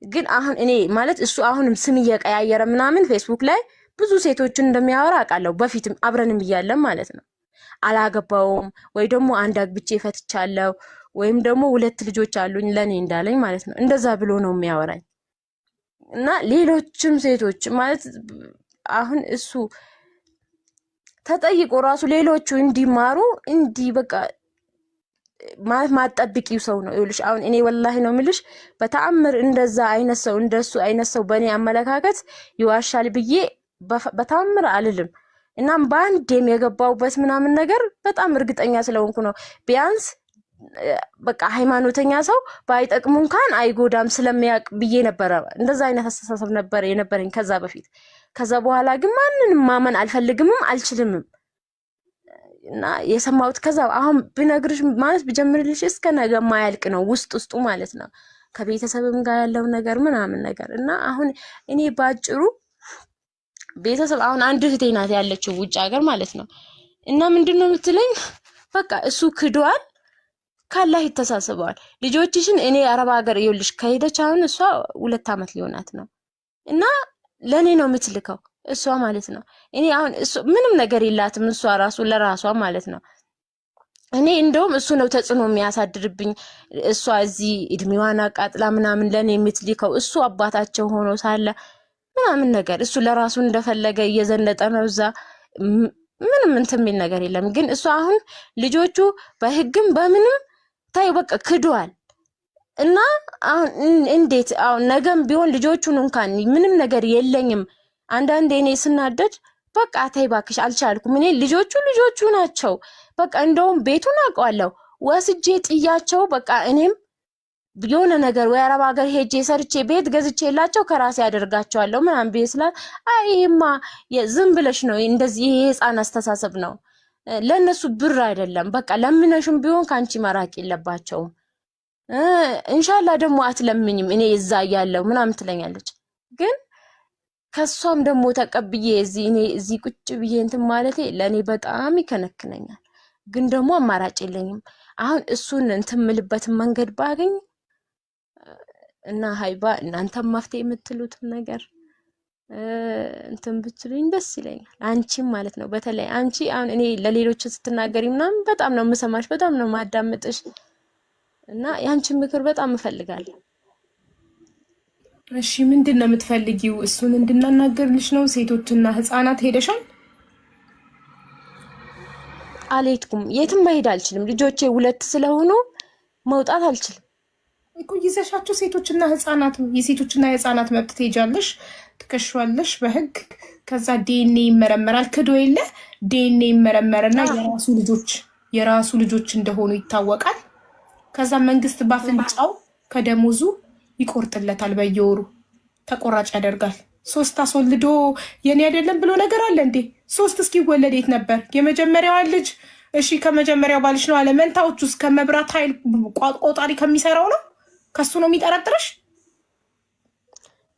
ግን አሁን እኔ ማለት እሱ አሁንም ስም እየቀያየረ ምናምን ፌስቡክ ላይ ብዙ ሴቶችን እንደሚያወራ አውቃለሁ። በፊትም አብረንም እያለን ማለት ነው። አላገባውም ወይ ደግሞ አንድ አግብቼ ፈትቻለሁ ወይም ደግሞ 2 ልጆች አሉኝ ለኔ እንዳለኝ ማለት ነው። እንደዛ ብሎ ነው የሚያወራኝ። እና ሌሎችም ሴቶች ማለት አሁን እሱ ተጠይቆ ራሱ ሌሎቹ እንዲማሩ እንዲ በቃ ማለት ማጠብቂው ሰው ነው ይልሽ። አሁን እኔ ወላሂ ነው የምልሽ በተአምር እንደዛ አይነት ሰው እንደሱ አይነት ሰው በእኔ አመለካከት ይዋሻል ብዬ በተአምር አልልም። እናም በአንዴም የገባውበት ምናምን ነገር በጣም እርግጠኛ ስለሆንኩ ነው። ቢያንስ በቃ ሃይማኖተኛ ሰው ባይጠቅሙ እንኳን አይጎዳም ስለሚያውቅ ብዬ ነበረ። እንደዛ አይነት አስተሳሰብ ነበር የነበረኝ ከዛ በፊት። ከዛ በኋላ ግን ማንንም ማመን አልፈልግምም አልችልምም። እና የሰማሁት ከዛ አሁን ብነግርሽ ማለት ብጀምርልሽ እስከ ነገ ማያልቅ ነው ውስጡ ማለት ነው። ከቤተሰብም ጋር ያለው ነገር ምናምን ነገር እና አሁን እኔ ባጭሩ ቤተሰብ አሁን አንድ እህቴ ናት ያለችው ውጭ ሀገር ማለት ነው። እና ምንድነው የምትለኝ በቃ እሱ ክዷል ካላህ ይተሳሰባል። ልጆችሽን እኔ አረብ ሀገር ይኸውልሽ ከሄደች አሁን እሷ 2 አመት ሊሆናት ነው። እና ለኔ ነው የምትልከው እሷ ማለት ነው። እኔ አሁን እሱ ምንም ነገር የላትም እሷ ራሱ ለራሷ ማለት ነው። እኔ እንደውም እሱ ነው ተጽዕኖ የሚያሳድርብኝ። እሷ እዚህ እድሜዋን አቃጥላ ምናምን ለኔ የምትልከው እሱ አባታቸው ሆኖ ሳለ ምናምን ነገር እሱ ለራሱ እንደፈለገ እየዘነጠ ነው እዛ ምንም እንትን የሚል ነገር የለም። ግን እሱ አሁን ልጆቹ በህግም በምንም ታይ በቃ ክዷል። እና አሁን እንዴት አሁን ነገም ቢሆን ልጆቹን እንኳን ምንም ነገር የለኝም አንዳንዴ እኔ ስናደድ በቃ ታይ ባክሽ አልቻልኩም። እኔ ልጆቹ ናቸው በቃ እንደውም ቤቱን አውቀዋለሁ ወስጄ ጥያቸው በቃ እኔም የሆነ ነገር ወይ አረብ ሀገር ሄጄ ሰርቼ ቤት ገዝቼላቸው ከራሴ ያደርጋቸዋለሁ ምናምን ቤስላት አይማ ዝም ብለሽ ነው እንደዚህ የህፃን አስተሳሰብ ነው። ለነሱ ብር አይደለም በቃ ለምነሽም ቢሆን ካንቺ መራቅ የለባቸውም። ኢንሻአላህ ደግሞ አትለምኝም እኔ እዛ ያለው ምናምን ትለኛለች። ግን ከሷም ደግሞ ተቀብዬ እዚህ ቁጭ ብዬ እንትን ማለቴ ለኔ በጣም ይከነክነኛል። ግን ደግሞ አማራጭ የለኝም። አሁን እሱን እንትን ምልበትን መንገድ ባገኝ እና ሃይባ እናንተም መፍትሄ የምትሉትን ነገር እንትን ብትሉኝ ደስ ይለኛል። አንቺም ማለት ነው በተለይ አንቺ አሁን እኔ ለሌሎች ስትናገሪ ምናምን በጣም ነው የምሰማሽ፣ በጣም ነው ማዳምጥሽ እና ያንቺን ምክር በጣም እፈልጋለሁ። እሺ ምንድን ነው የምትፈልጊው? እሱን እንድናናገርልሽ ነው? ሴቶችና ህፃናት ሄደሻል? አልሄድኩም፣ የትም መሄድ አልችልም። ልጆቼ 2 ስለሆኑ መውጣት አልችልም እኮ። ይዘሻቸው ሴቶችና ህፃናት የሴቶችና የህፃናት መብት ትሄጃለሽ፣ ትከሻለሽ በህግ። ከዛ ዲኤንኤ ይመረመራል። ክዶ የለ ዲኤንኤ ይመረመርና የራሱ ልጆች እንደሆኑ ይታወቃል። ከዛ መንግስት ባፍንጫው ከደሞዙ ይቆርጥለታል። በየወሩ ተቆራጭ ያደርጋል። 3 አስወልዶ የኔ አይደለም ብሎ ነገር አለ እንዴ? 3 እስኪወለድ የት ነበር? የመጀመሪያዋ ልጅ እሺ ከመጀመሪያው ባልሽ ነው አለ። መንታዎቹ ውስጥ ከመብራት ኃይል ቆጣሪ ከሚሰራው ነው? ከሱ ነው የሚጠረጥርሽ?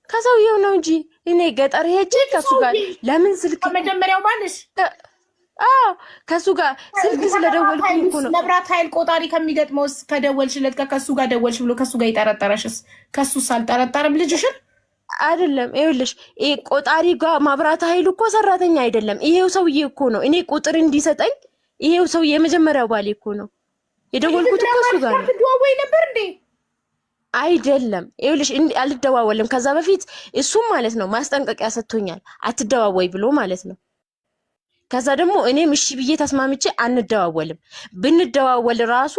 ከሰውየው ነው እንጂ እኔ ገጠር ሄጄ ከሱ ጋር ለምን ስልክ ከመጀመሪያው ባልሽ ከሱ ጋር ስልክ ስለደወልኩኝ እኮ ነው። መብራት ኃይል ቆጣሪ ከሚገጥመውስ ከደወልሽለት ከሱ ጋር ደወልሽ ብሎ ከሱ ጋር ይጠረጠረሽስ? ከሱስ አልጠረጠረም ልጅሽን? አይደለም ይኸውልሽ፣ ቆጣሪ ጋር መብራት ኃይል እኮ ሰራተኛ አይደለም። ይሄው ሰውዬ እኮ ነው እኔ ቁጥር እንዲሰጠኝ። ይሄው ሰውዬ የመጀመሪያው ባሌ እኮ ነው። የደወልኩት እኮ እሱ ጋር ነው። ትደዋወይ ነበር እንዴ? አይደለም ይኸውልሽ፣ አልደዋወልም። ከዛ በፊት እሱም ማለት ነው ማስጠንቀቂያ ሰጥቶኛል፣ አትደዋወይ ብሎ ማለት ነው። ከዛ ደግሞ እኔም እሺ ብዬ ተስማምቼ አንደዋወልም። ብንደዋወል ራሱ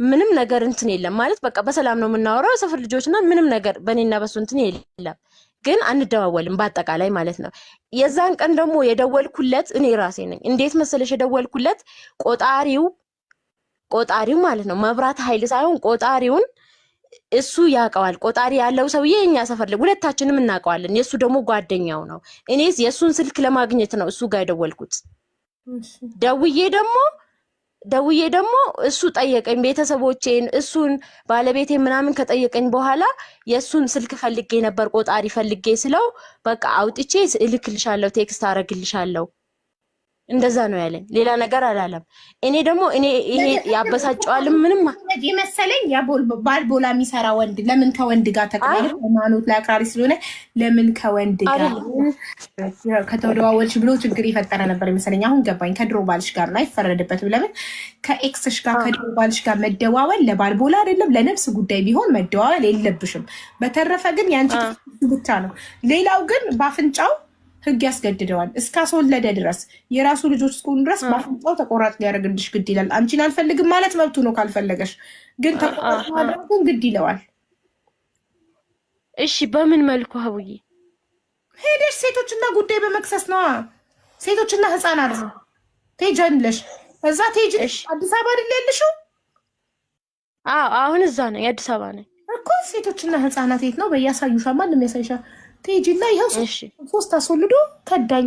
ምንም ነገር እንትን የለም ማለት በቃ በሰላም ነው የምናወራው። ሰፈር ልጆችና ምንም ነገር በእኔና በሱ እንትን የለም። ግን አንደዋወልም በአጠቃላይ ማለት ነው። የዛን ቀን ደግሞ የደወልኩለት እኔ ራሴ ነኝ። እንዴት መሰለሽ የደወልኩለት ቆጣሪው ማለት ነው መብራት ኃይል ሳይሆን ቆጣሪውን እሱ ያውቀዋል። ቆጣሪ ያለው ሰውዬ እኛ ሰፈር ላይ ሁለታችንም እናውቀዋለን። የሱ ደግሞ ጓደኛው ነው። እኔስ የሱን ስልክ ለማግኘት ነው እሱ ጋር የደወልኩት። ደውዬ ደግሞ እሱ ጠየቀኝ፣ ቤተሰቦቼን እሱን ባለቤቴ ምናምን ከጠየቀኝ በኋላ የሱን ስልክ ፈልጌ ነበር፣ ቆጣሪ ፈልጌ ስለው በቃ አውጥቼ እልክልሻለሁ፣ ቴክስት አረግልሻለሁ እንደዛ ነው ያለኝ፣ ሌላ ነገር አላለም። እኔ ደግሞ ይሄ ያበሳጨዋል ምንም የመሰለኝ ያ ባልቦላ የሚሰራ ወንድ ለምን ከወንድ ጋር ተቀበለ? ሃይማኖት ላይ አክራሪ ስለሆነ ለምን ከወንድ ጋር ከተደዋወልሽ ብሎ ችግር የፈጠረ ነበር የመሰለኝ። አሁን ገባኝ። ከድሮ ባልሽ ጋር ላይ አይፈረድበትም። ለምን ከኤክስሽ ጋር ከድሮ ባልሽ ጋር መደዋወል ለባልቦላ አይደለም ለነፍስ ጉዳይ ቢሆን መደዋወል የለብሽም። በተረፈ ግን ያንቺ ብቻ ነው። ሌላው ግን ባፍንጫው ህግ ያስገድደዋል እስካስወለደ ድረስ የራሱ ልጆች እስከሆኑ ድረስ ባፍንጫው ተቆራጭ ሊያደርግልሽ ግድ ይላል። አንቺን አልፈልግም ማለት መብቱ ነው ካልፈለገሽ፣ ግን ተቆራጭ ማድረጉን ግድ ይለዋል። እሺ በምን መልኩ ሀቡዬ? ሄደሽ ሴቶችና ጉዳይ በመክሰስ ነዋ። ሴቶችና ህፃናት ትሄጃለሽ። እዛ ትሄጂ። አዲስ አበባ አይደል ያለሽው? አሁን እዛ ነው፣ የአዲስ አበባ ነኝ እኮ። ሴቶችና ህፃናት የት ነው? በያሳዩሻ ማንም ያሳይሻል። ትሄጂና ይኸው ሶስት አስወልዶ ከዳኝ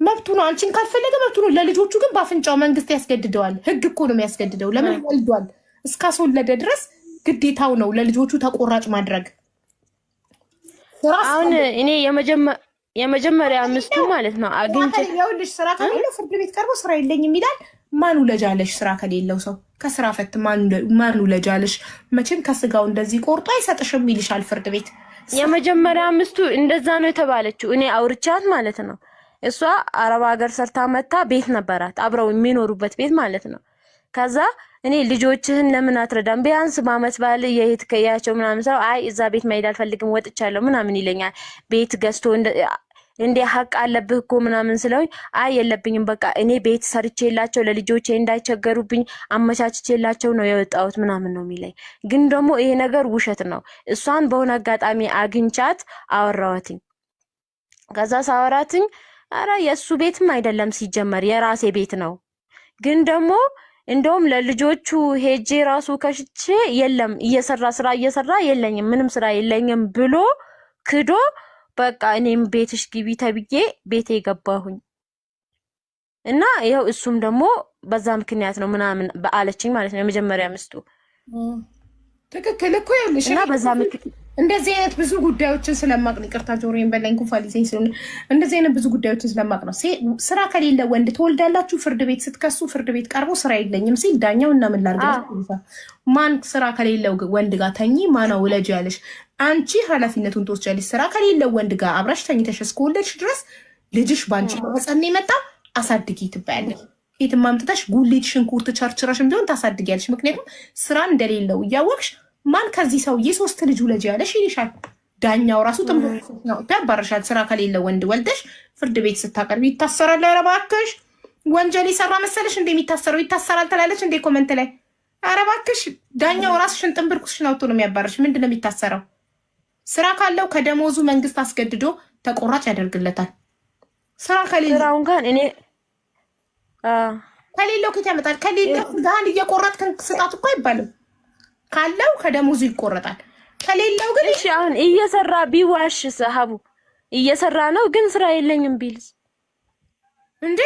መብቱ ነው። አንቺን ካልፈለገ መብቱ ነው። ለልጆቹ ግን በአፍንጫው መንግስት ያስገድደዋል። ህግ እኮ ነው የሚያስገድደው። ለምን ወልዷል። እስካስወለደ ድረስ ግዴታው ነው ለልጆቹ ተቆራጭ ማድረግ። አሁን እኔ የመጀመሪያ ምስቱ ማለት ነው አግኝቼ ይኸውልሽ፣ ስራ ከሌለው ፍርድ ቤት ቀርቦ ስራ የለኝም ይላል። ማን ውለጃለሽ? ስራ ከሌለው ሰው ከስራ ፈት ማን ውለጃለሽ? መቼም ከስጋው እንደዚህ ቆርጦ አይሰጥሽም ይልሻል ፍርድ ቤት። የመጀመሪያ ምስቱ እንደዛ ነው የተባለችው። እኔ አውርቻት ማለት ነው። እሷ አረብ ሀገር ሰርታ መታ ቤት ነበራት፣ አብረው የሚኖሩበት ቤት ማለት ነው። ከዛ እኔ ልጆችህን ለምን አትረዳም? ቢያንስ በአመት ባል የሄት ከያቸው ምናምን ሰው አይ እዛ ቤት መሄድ አልፈልግም ወጥቻለሁ ምናምን ይለኛል። ቤት ገዝቶ እንዴ ሀቅ አለብህ እኮ ምናምን ስለውኝ አይ የለብኝም በቃ እኔ ቤት ሰርቼላቸው ለልጆቼ እንዳይቸገሩብኝ አመቻችቼላቸው ነው የወጣሁት ምናምን ነው የሚለኝ። ግን ደግሞ ይሄ ነገር ውሸት ነው። እሷን በሆነ አጋጣሚ አግኝቻት አወራዋትኝ። ከዛ ሳወራትኝ አረ የእሱ ቤትም አይደለም ሲጀመር የራሴ ቤት ነው። ግን ደግሞ እንደውም ለልጆቹ ሄጄ ራሱ ከሽቼ የለም ስራ እየሰራ የለኝም ምንም ስራ የለኝም ብሎ ክዶ በቃ እኔም ቤትሽ ግቢ ተብዬ ቤቴ ገባሁኝ እና ይኸው እሱም ደግሞ በዛ ምክንያት ነው ምናምን በአለችኝ ማለት ነው የመጀመሪያ ምስቱ። ትክክል እኮ ያለሽ እና በዛ ምክንያት እንደዚህ አይነት ብዙ ጉዳዮችን ስለማቅ ነው። ይቅርታ ጆሮዬን በላኝ ኩፋል ይዘኝ ስለሆነ እንደዚህ አይነት ብዙ ጉዳዮችን ስለማቅ ነው። ስራ ከሌለ ወንድ ትወልዳላችሁ። ፍርድ ቤት ስትከሱ ፍርድ ቤት ቀርቦ ስራ የለኝም ሲል ዳኛው እና ምን ላድርግ ማን ስራ ከሌለው ወንድ ጋር ተኚ ማነው ውለጅ ያለሽ? አንቺ ኃላፊነቱን ትወስጃለሽ። ስራ ከሌለው ወንድ ጋር አብራሽ ተኝተሽ እስከወለድሽ ድረስ ልጅሽ ባንቺ ማህፀን የመጣ አሳድጊ ትባያለሽ። የትም አምጥተሽ ጉሊት ሽንኩርት ቸርችረሽም ቢሆን ታሳድጊያለሽ። ምክንያቱም ስራ እንደሌለው እያወቅሽ ማን ከዚህ ሰውዬ 3 ልጅ ውለጅ ያለሽ ይልሻል። ዳኛው ራሱ ነው ያባረሻል። ስራ ከሌለው ወንድ ወልደሽ ፍርድ ቤት ስታቀርቢ ይታሰራል። ኧረ እባክሽ ወንጀል የሰራ መሰለሽ እንደሚታሰረው ይታሰራል ትላለች እንደ ኮመንት ላይ። ኧረ እባክሽ ዳኛው ራስሽን ጥንብርኩስሽን አውጥቶ ነው የሚያባረሽ። ምንድን ነው የሚታሰረው? ስራ ካለው ከደሞዙ መንግስት አስገድዶ ተቆራጭ ያደርግለታል። ስራ ከሌለው ስራውን ጋር እኔ ከሌለው ከት ያመጣል። ከሌለው ጋር እየቆረጥክ ስጣት እኮ አይባልም። ካለው ከደሞዙ ይቆረጣል። ከሌለው ግን እሺ አሁን እየሰራ ቢዋሽ ሰሃቡ እየሰራ ነው ግን ስራ የለኝም ቢልስ እንዴ?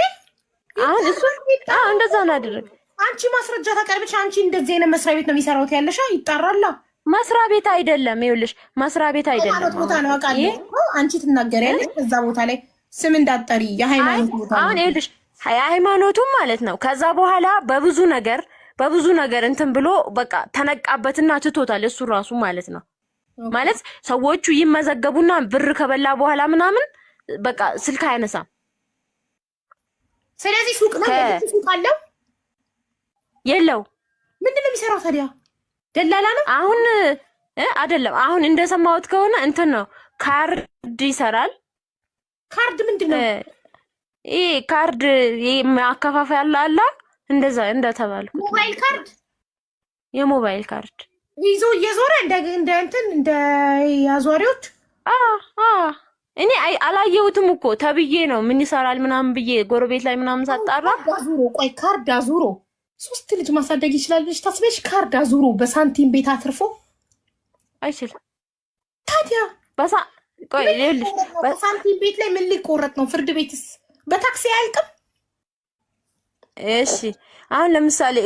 አሁን እሱ እንደዛ ነው አደረገ። አንቺ ማስረጃ ታቀርብሽ። አንቺ እንደዚህ አይነት መስሪያ ቤት ነው የሚሰራው ያለሽ ይጣራላ። መስሪያ ቤት አይደለም ይኸውልሽ፣ መስሪያ ቤት አይደለም ቦታ ነው አውቃለሁ። አንቺ ትናገሪያለሽ እዛ ቦታ ላይ ስም እንዳጠሪ የሃይማኖት ቦታ ነው። አሁን ይኸውልሽ ሃይማኖቱም ማለት ነው። ከዛ በኋላ በብዙ ነገር እንትን ብሎ በቃ ተነቃበትና ትቶታል እሱ ራሱ ማለት ነው። ማለት ሰዎቹ ይመዘገቡና ብር ከበላ በኋላ ምናምን በቃ ስልክ አያነሳም። ስለዚህ ሱቅ አለው የለው። ምንድነው የሚሰራው ታዲያ? ደላላ ነው አሁን አይደለም። አሁን እንደሰማሁት ከሆነ እንትን ነው ካርድ ይሰራል። ካርድ ምንድነው? ይሄ ካርድ ማከፋፈያ አለ እንደዛ እንደተባለ ሞባይል ካርድ፣ የሞባይል ካርድ ይዞ እየዞረ እንደ ያዟሪዎች። እኔ አላየሁትም እኮ ተብዬ ነው ምን ይሰራል ምናምን ብዬ ጎረቤት ላይ ምናምን ሳጣራ አዙሮ ቆይ ካርድ አዙሮ 3 ልጅ ማሳደግ ይችላል ብለሽ ታስበሽ? ካርድ አዙሮ በሳንቲም ቤት አትርፎ አይችልም። ታዲያ ቆይ ይኸውልሽ በሳንቲም ቤት ላይ ምን ሊቆረጥ ነው? ፍርድ ቤትስ በታክሲ አያልቅም? እሺ አሁን ለምሳሌ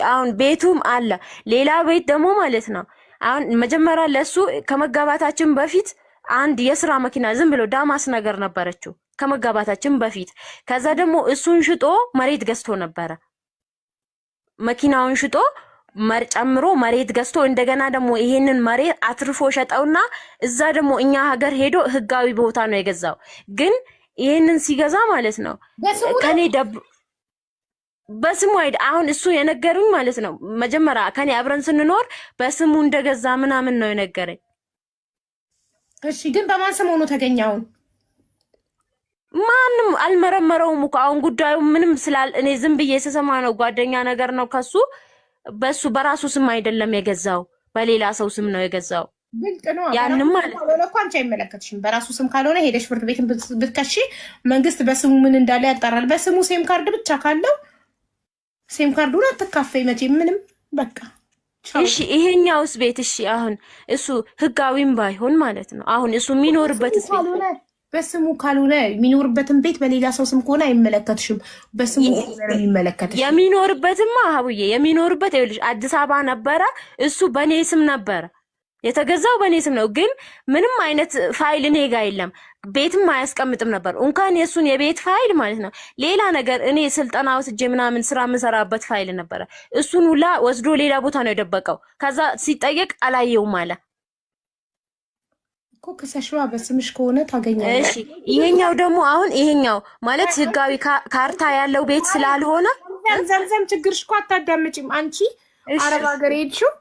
አሁን ቤቱም አለ ሌላ ቤት ደግሞ ማለት ነው። አሁን መጀመሪያ ለሱ ከመጋባታችን በፊት አንድ የስራ መኪና ዝም ብሎ ዳማስ ነገር ነበረችው ከመጋባታችን በፊት። ከዛ ደግሞ እሱን ሽጦ መሬት ገዝቶ ነበረ። መኪናውን ሽጦ ጨምሮ መሬት ገዝቶ እንደገና ደግሞ ይሄንን መሬት አትርፎ ሸጠውና እዛ ደግሞ እኛ ሀገር ሄዶ ህጋዊ ቦታ ነው የገዛው። ግን ይሄንን ሲገዛ ማለት ነው ከኔ በስሙ አሁን እሱ የነገሩኝ ማለት ነው። መጀመሪያ ከኔ አብረን ስንኖር በስሙ እንደገዛ ምናምን ነው የነገረኝ። እሺ ግን በማን ስም ሆኖ ተገኘው? ማንም አልመረመረውም እኮ አሁን ጉዳዩ ምንም እኔ ዝም ብዬ ስሰማ ነው። ጓደኛ ነገር ነው ከሱ በሱ በራሱ ስም አይደለም የገዛው፣ በሌላ ሰው ስም ነው የገዛው። ብልጥ ነው። ያንንም ማለት ነው እኮ አንቺ አይመለከትሽም። በራሱ ስም ካልሆነ ሄደሽ ፍርድ ቤት ብትከሺ መንግስት በስሙ ምን እንዳለ ያጣራል። በስሙ ሴም ካርድ ብቻ ካለው ሴም ካርዱን አትካፈይ መቼም ምንም በቃ። እሺ ይሄኛውስ ቤት እሺ አሁን እሱ ህጋዊም ባይሆን ማለት ነው አሁን እሱ የሚኖርበት በስሙ ካልሆነ የሚኖርበትን ቤት በሌላ ሰው ስም ከሆነ አይመለከትሽም። በስሙ ነው የሚመለከትሽ። የሚኖርበትማ አሁዬ የሚኖርበት ይኸውልሽ አዲስ አበባ ነበረ። እሱ በኔ ስም ነበረ የተገዛው፣ በኔ ስም ነው። ግን ምንም አይነት ፋይል እኔ ጋር የለም። ቤትም አያስቀምጥም ነበር እንኳን የሱን የቤት ፋይል ማለት ነው። ሌላ ነገር እኔ ስልጠና ወስጄ ምናምን ስራ የምሰራበት ፋይል ነበረ። እሱን ሁላ ወስዶ ሌላ ቦታ ነው የደበቀው። ከዛ ሲጠየቅ አላየውም አለ እኮ። ከሰሽዋ በስምሽ ከሆነ ታገኛለሽ። እሺ ይሄኛው ደግሞ አሁን ይሄኛው ማለት ህጋዊ ካርታ ያለው ቤት ስላልሆነ ዘምዘም ችግርሽ እኮ አታዳምጪም አንቺ። አረብ ሀገር ሄድሽው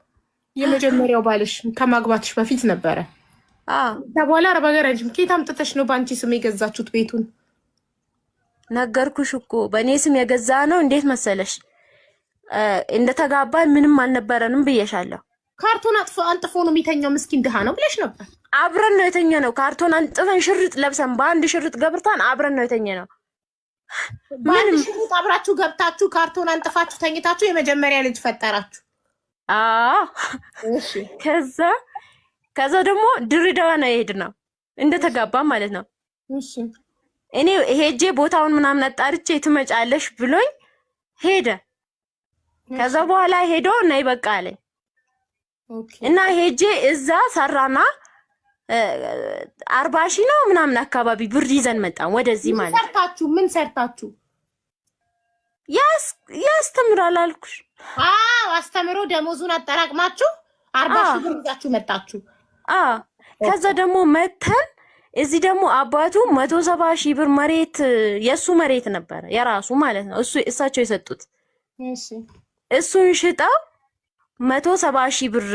የመጀመሪያው ባልሽ ከማግባትሽ በፊት ነበረ። በኋላ አረብ ሀገር ሄድሽ። ከየት አምጥተሽ ነው በአንቺ ስም የገዛችሁት ቤቱን? ነገርኩሽ እኮ በእኔ ስም የገዛ ነው። እንዴት መሰለሽ እንደተጋባን ምንም አልነበረንም ብዬሻለሁ። ካርቶን አንጥፎ ነው የሚተኛው ምስኪን ድሃ ነው ብለሽ ነበር። አብረን ነው የተኛ ነው። ካርቶን አንጥፈን ሽርጥ ለብሰን በአንድ ሽርጥ ገብርታን አብረን ነው የተኛ ነው። በአንድ ሽርጥ አብራችሁ ገብታችሁ ካርቶን አንጥፋችሁ ተኝታችሁ የመጀመሪያ ልጅ ፈጠራችሁ። እሺ ከዛ ደግሞ ድሬዳዋ ነው የሄድነው እንደተጋባ ማለት ነው። እሺ እኔ ሄጄ ቦታውን ምናምን አጣርቼ ትመጫለሽ ብሎኝ ሄደ። ከዛ በኋላ ሄዶ ነይ በቃ አለኝ እና ሄጄ እዛ ሰራና 40,000 ነው ምናምን አካባቢ ብር ይዘን መጣን ወደዚህ ማለት ሰርታችሁ ምን ሰርታችሁ? ያስተምራል አልኩሽ። አስተምሮ ደሞዙን አጠራቅማችሁ 40,000 ብር ይዛችሁ መጣችሁ። ከዛ ደግሞ መተን እዚህ ደግሞ አባቱ 170,000 ብር መሬት የሱ መሬት ነበረ የራሱ ማለት ነው። እሳቸው የሰጡት እሱን ሽጠው 170,000 ብር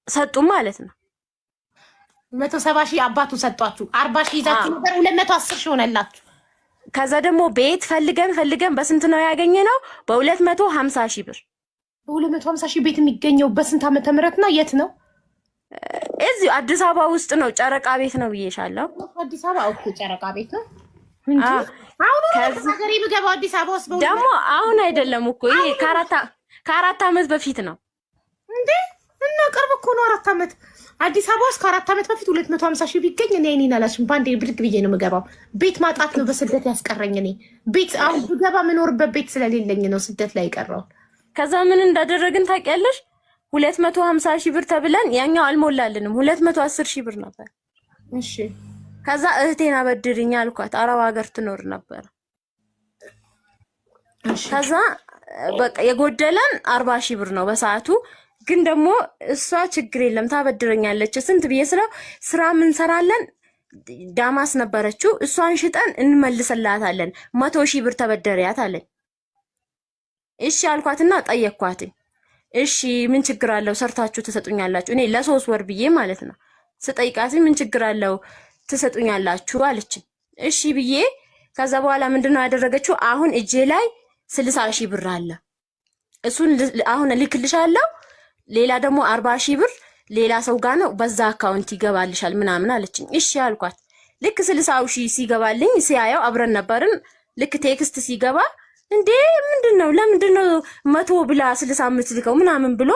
ሰጡ ማለት ነው። 170,000 አባቱ ሰጧችሁ። 40,000 ይዛችሁ ነበር 210,000 ሆነላችሁ። ከዛ ደግሞ ቤት ፈልገን በስንት ነው ያገኘነው? በ250,000 ብር። በ250,000 ቤት የሚገኘው በስንት ዓመተ ምህረት ነው? የት ነው? እዚሁ አዲስ አበባ ውስጥ ነው። ጨረቃ ቤት ነው ብዬሻለሁ። አዲስ አበባ እኮ ጨረቃ ቤት ነው እንጂ አሁን ሀገሬ ብገባው አዲስ አበባ ውስጥ ደግሞ አሁን አይደለም እኮ ይሄ ከአራት ዓመት በፊት ነው እንዴ? እና ቅርብ እኮ ነው 4 ዓመት። አዲስ አበባ ውስጥ ከ4 ዓመት በፊት 250,000 ቢገኝ እኔ አላሽም ባንዴ ብድግ ብዬ ነው የምገባው። ቤት ማጣት ነው በስደት ያስቀረኝ። እኔ ቤት አሁን ብገባ የምኖርበት ቤት ስለሌለኝ ነው ስደት ላይ የቀረው። ከዛ ምን እንዳደረግን ታውቂያለሽ? 250,000 ብር ተብለን ያኛው አልሞላልንም። 210,000 ብር ነበር። እሺ ከዛ እህቴን አበድርኝ አልኳት። አረብ ሀገር ትኖር ነበር። ከዛ በቃ የጎደለን 40,000 ብር ነው በሰዓቱ። ግን ደግሞ እሷ ችግር የለም ታበድረኛለች። ስንት ብዬ ስለው ስራ ምን ሰራለን ዳማስ ነበረችው እሷን ሽጠን እንመልስላታለን 100,000 ብር ተበደሪያት አለኝ። እሺ አልኳትና ጠየቅኳትኝ። እሺ ምን ችግር አለው ሰርታችሁ ትሰጡኛላችሁ? እኔ ለ3 ወር ብዬ ማለት ነው ስጠይቃት ምን ችግር አለው ትሰጡኛላችሁ አለችኝ። እሺ ብዬ ከዛ በኋላ ምንድነው ያደረገችው? አሁን እጄ ላይ 60,000 ብር አለ። እሱን አሁን ልክልሻለሁ። ሌላ ደግሞ 40,000 ብር ሌላ ሰው ጋር ነው በዛ አካውንት ይገባልሻል ምናምን አለችኝ። እሺ አልኳት። ልክ 60,000 ሲገባልኝ ሲያየው አብረን ነበርን። ልክ ቴክስት ሲገባ እንዴ ምንድነው ለምንድነው 100 ብላ 65 ልከው ምናምን ብሎ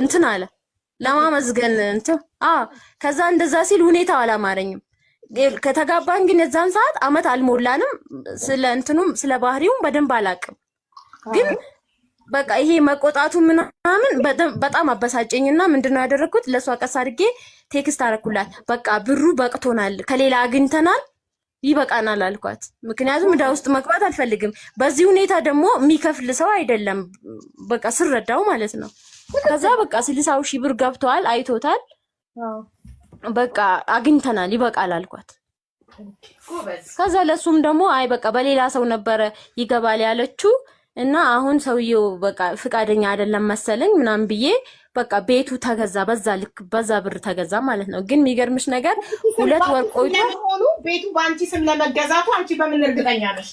እንትን አለ ለማመዝገን እንትን ከዛ እንደዛ ሲል ሁኔታው አላማረኝም። ከተጋባን ግን የዛን ሰዓት አመት አልሞላንም። ስለ እንትኑም ስለ ባህሪውም በደንብ አላቅም። ግን በቃ ይሄ መቆጣቱ ምናምን በጣም አበሳጨኝና ምንድነው ያደረኩት? ለሷ ቀስ አድርጌ ቴክስት አረኩላት። በቃ ብሩ በቅቶናል፣ ከሌላ አግኝተናል፣ ይበቃናል አልኳት። ምክንያቱም ዕዳ ውስጥ መግባት አልፈልግም። በዚህ ሁኔታ ደግሞ የሚከፍል ሰው አይደለም በቃ ስረዳው ማለት ነው። ከዛ በቃ 60,000 ብር ገብቷል፣ አይቶታል። በቃ አግኝተናል ይበቃል አልኳት። ከዛ ለሱም ደግሞ አይ በቃ በሌላ ሰው ነበረ ይገባል ያለችው እና አሁን ሰውየው በቃ ፍቃደኛ አይደለም መሰለኝ ምናምን ብዬ በቃ ቤቱ ተገዛ፣ በዛ ብር ተገዛ ማለት ነው። ግን የሚገርምሽ ነገር 2 ወር ቆይቶ ቤቱ በአንቺ ስም ለመገዛቱ አንቺ በምን እርግጠኛ ነሽ?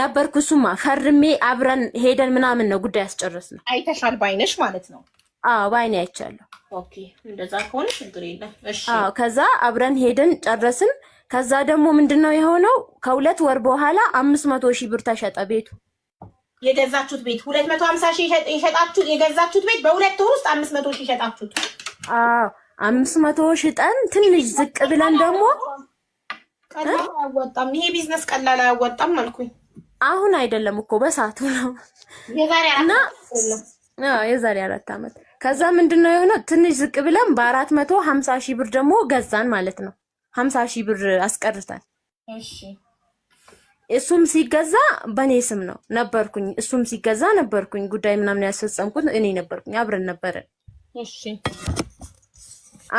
ነበርኩ እሱማ ፈርሜ አብረን ሄደን ምናምን ነው ጉዳይ ያስጨረስነው። አይተሻል ባይነሽ ማለት ነው? አዎ ባይኔ አይቻለሁ። ኦኬ እንደዛ ከሆነ ችግር የለም። እሺ አዎ ከዛ አብረን ሄደን ጨረስን። ከዛ ደግሞ ምንድነው የሆነው ከ2 ወር በኋላ 500,000 ብር ተሸጠ ቤቱ። የገዛችሁት ቤት 250,000 የሸጣችሁት የገዛችሁት ቤት በ2 ወር ውስጥ 500,000 ሸጣችሁት? አዎ 500 ሽጠን ትንሽ ዝቅ ብለን ደግሞ ቀላል አያወጣም። ይሄ ቢዝነስ ቀላል አያወጣም አልኩኝ። አሁን አይደለም እኮ በሰዓቱ ነው። የዛሬ 4 ዓመት። ከዛ ምንድነው የሆነው ትንሽ ዝቅ ብለን በ450,000 ብር ደግሞ ገዛን ማለት ነው። 50,000 ብር አስቀርተን። እሺ እሱም ሲገዛ በኔ ስም ነው ነበርኩኝ። እሱም ሲገዛ ነበርኩኝ። ጉዳይ ምናምን ያስፈጸምኩት እኔ ነበርኩኝ። አብረን ነበረን። እሺ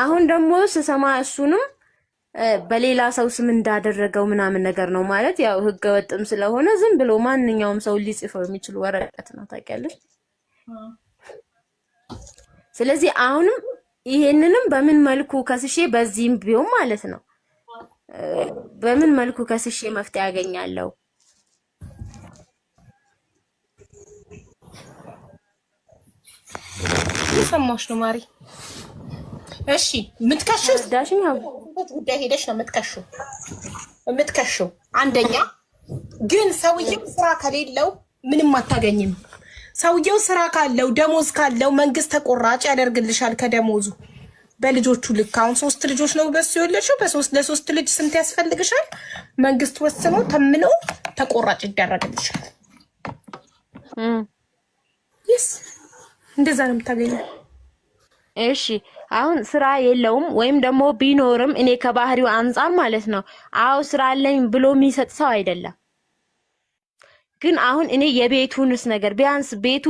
አሁን ደግሞ ስሰማ እሱንም በሌላ ሰው ስም እንዳደረገው ምናምን ነገር ነው ማለት ያው ህገ ወጥም ስለሆነ ዝም ብሎ ማንኛውም ሰው ሊጽፈው የሚችል ወረቀት ነው ታውቂያለሽ። ስለዚህ አሁንም ይሄንንም በምን መልኩ ከስሼ በዚህም ቢሆን ማለት ነው በምን መልኩ ከስሼ መፍትሄ ያገኛለሁ? ሰማሽ ነው ማሪ? እሺ ምትከሽው ዳሽኝ ያው ጉዳይ ሄደሽ ነው የምትከሽው። አንደኛ ግን ሰውየው ስራ ከሌለው ምንም አታገኝም። ሰውየው ስራ ካለው ደሞዝ ካለው መንግስት ተቆራጭ ያደርግልሻል ከደሞዙ በልጆቹ ልክ። አሁን 3 ልጆች ነው በሱ የወለድሽው። ለሶስት ልጅ ስንት ያስፈልግሻል? መንግስት ወስኖ ተምኖ ተቆራጭ ይደረግልሻል። ይስ እንደዛ ነው የምታገኘው። እሺ አሁን ስራ የለውም ወይም ደግሞ ቢኖርም እኔ ከባህሪው አንፃር ማለት ነው አው ስራ አለኝ ብሎ የሚሰጥ ሰው አይደለም። ግን አሁን እኔ የቤቱንስ ነገር ቢያንስ ቤቱ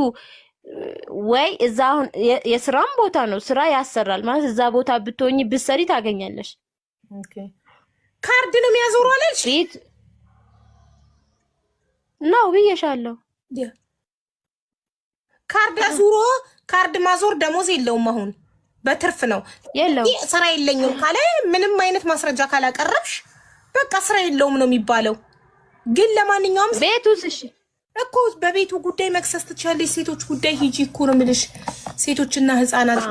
ወይ እዛ አሁን የስራም ቦታ ነው ስራ ያሰራል ማለት እዛ ቦታ ብትሆኚ ብትሰሪ ታገኛለሽ። ኦኬ ካርድ ነው የሚያዞረው አለሽ? ቤት ነው ብዬሻለሁ። ካርድ አዙሮ ካርድ ማዞር ደሞዝ የለውም። አሁን በትርፍ ነው የለው። ስራ የለኝም ካለ ምንም አይነት ማስረጃ ካላቀረብሽ በቃ ስራ የለውም ነው የሚባለው። ግን ለማንኛውም ቤቱስ እሺ እኮ በቤቱ ጉዳይ መክሰስ ትችላለሽ። ሴቶች ጉዳይ ሂጂ እኮ ነው የምልሽ። ሴቶችና ህፃናት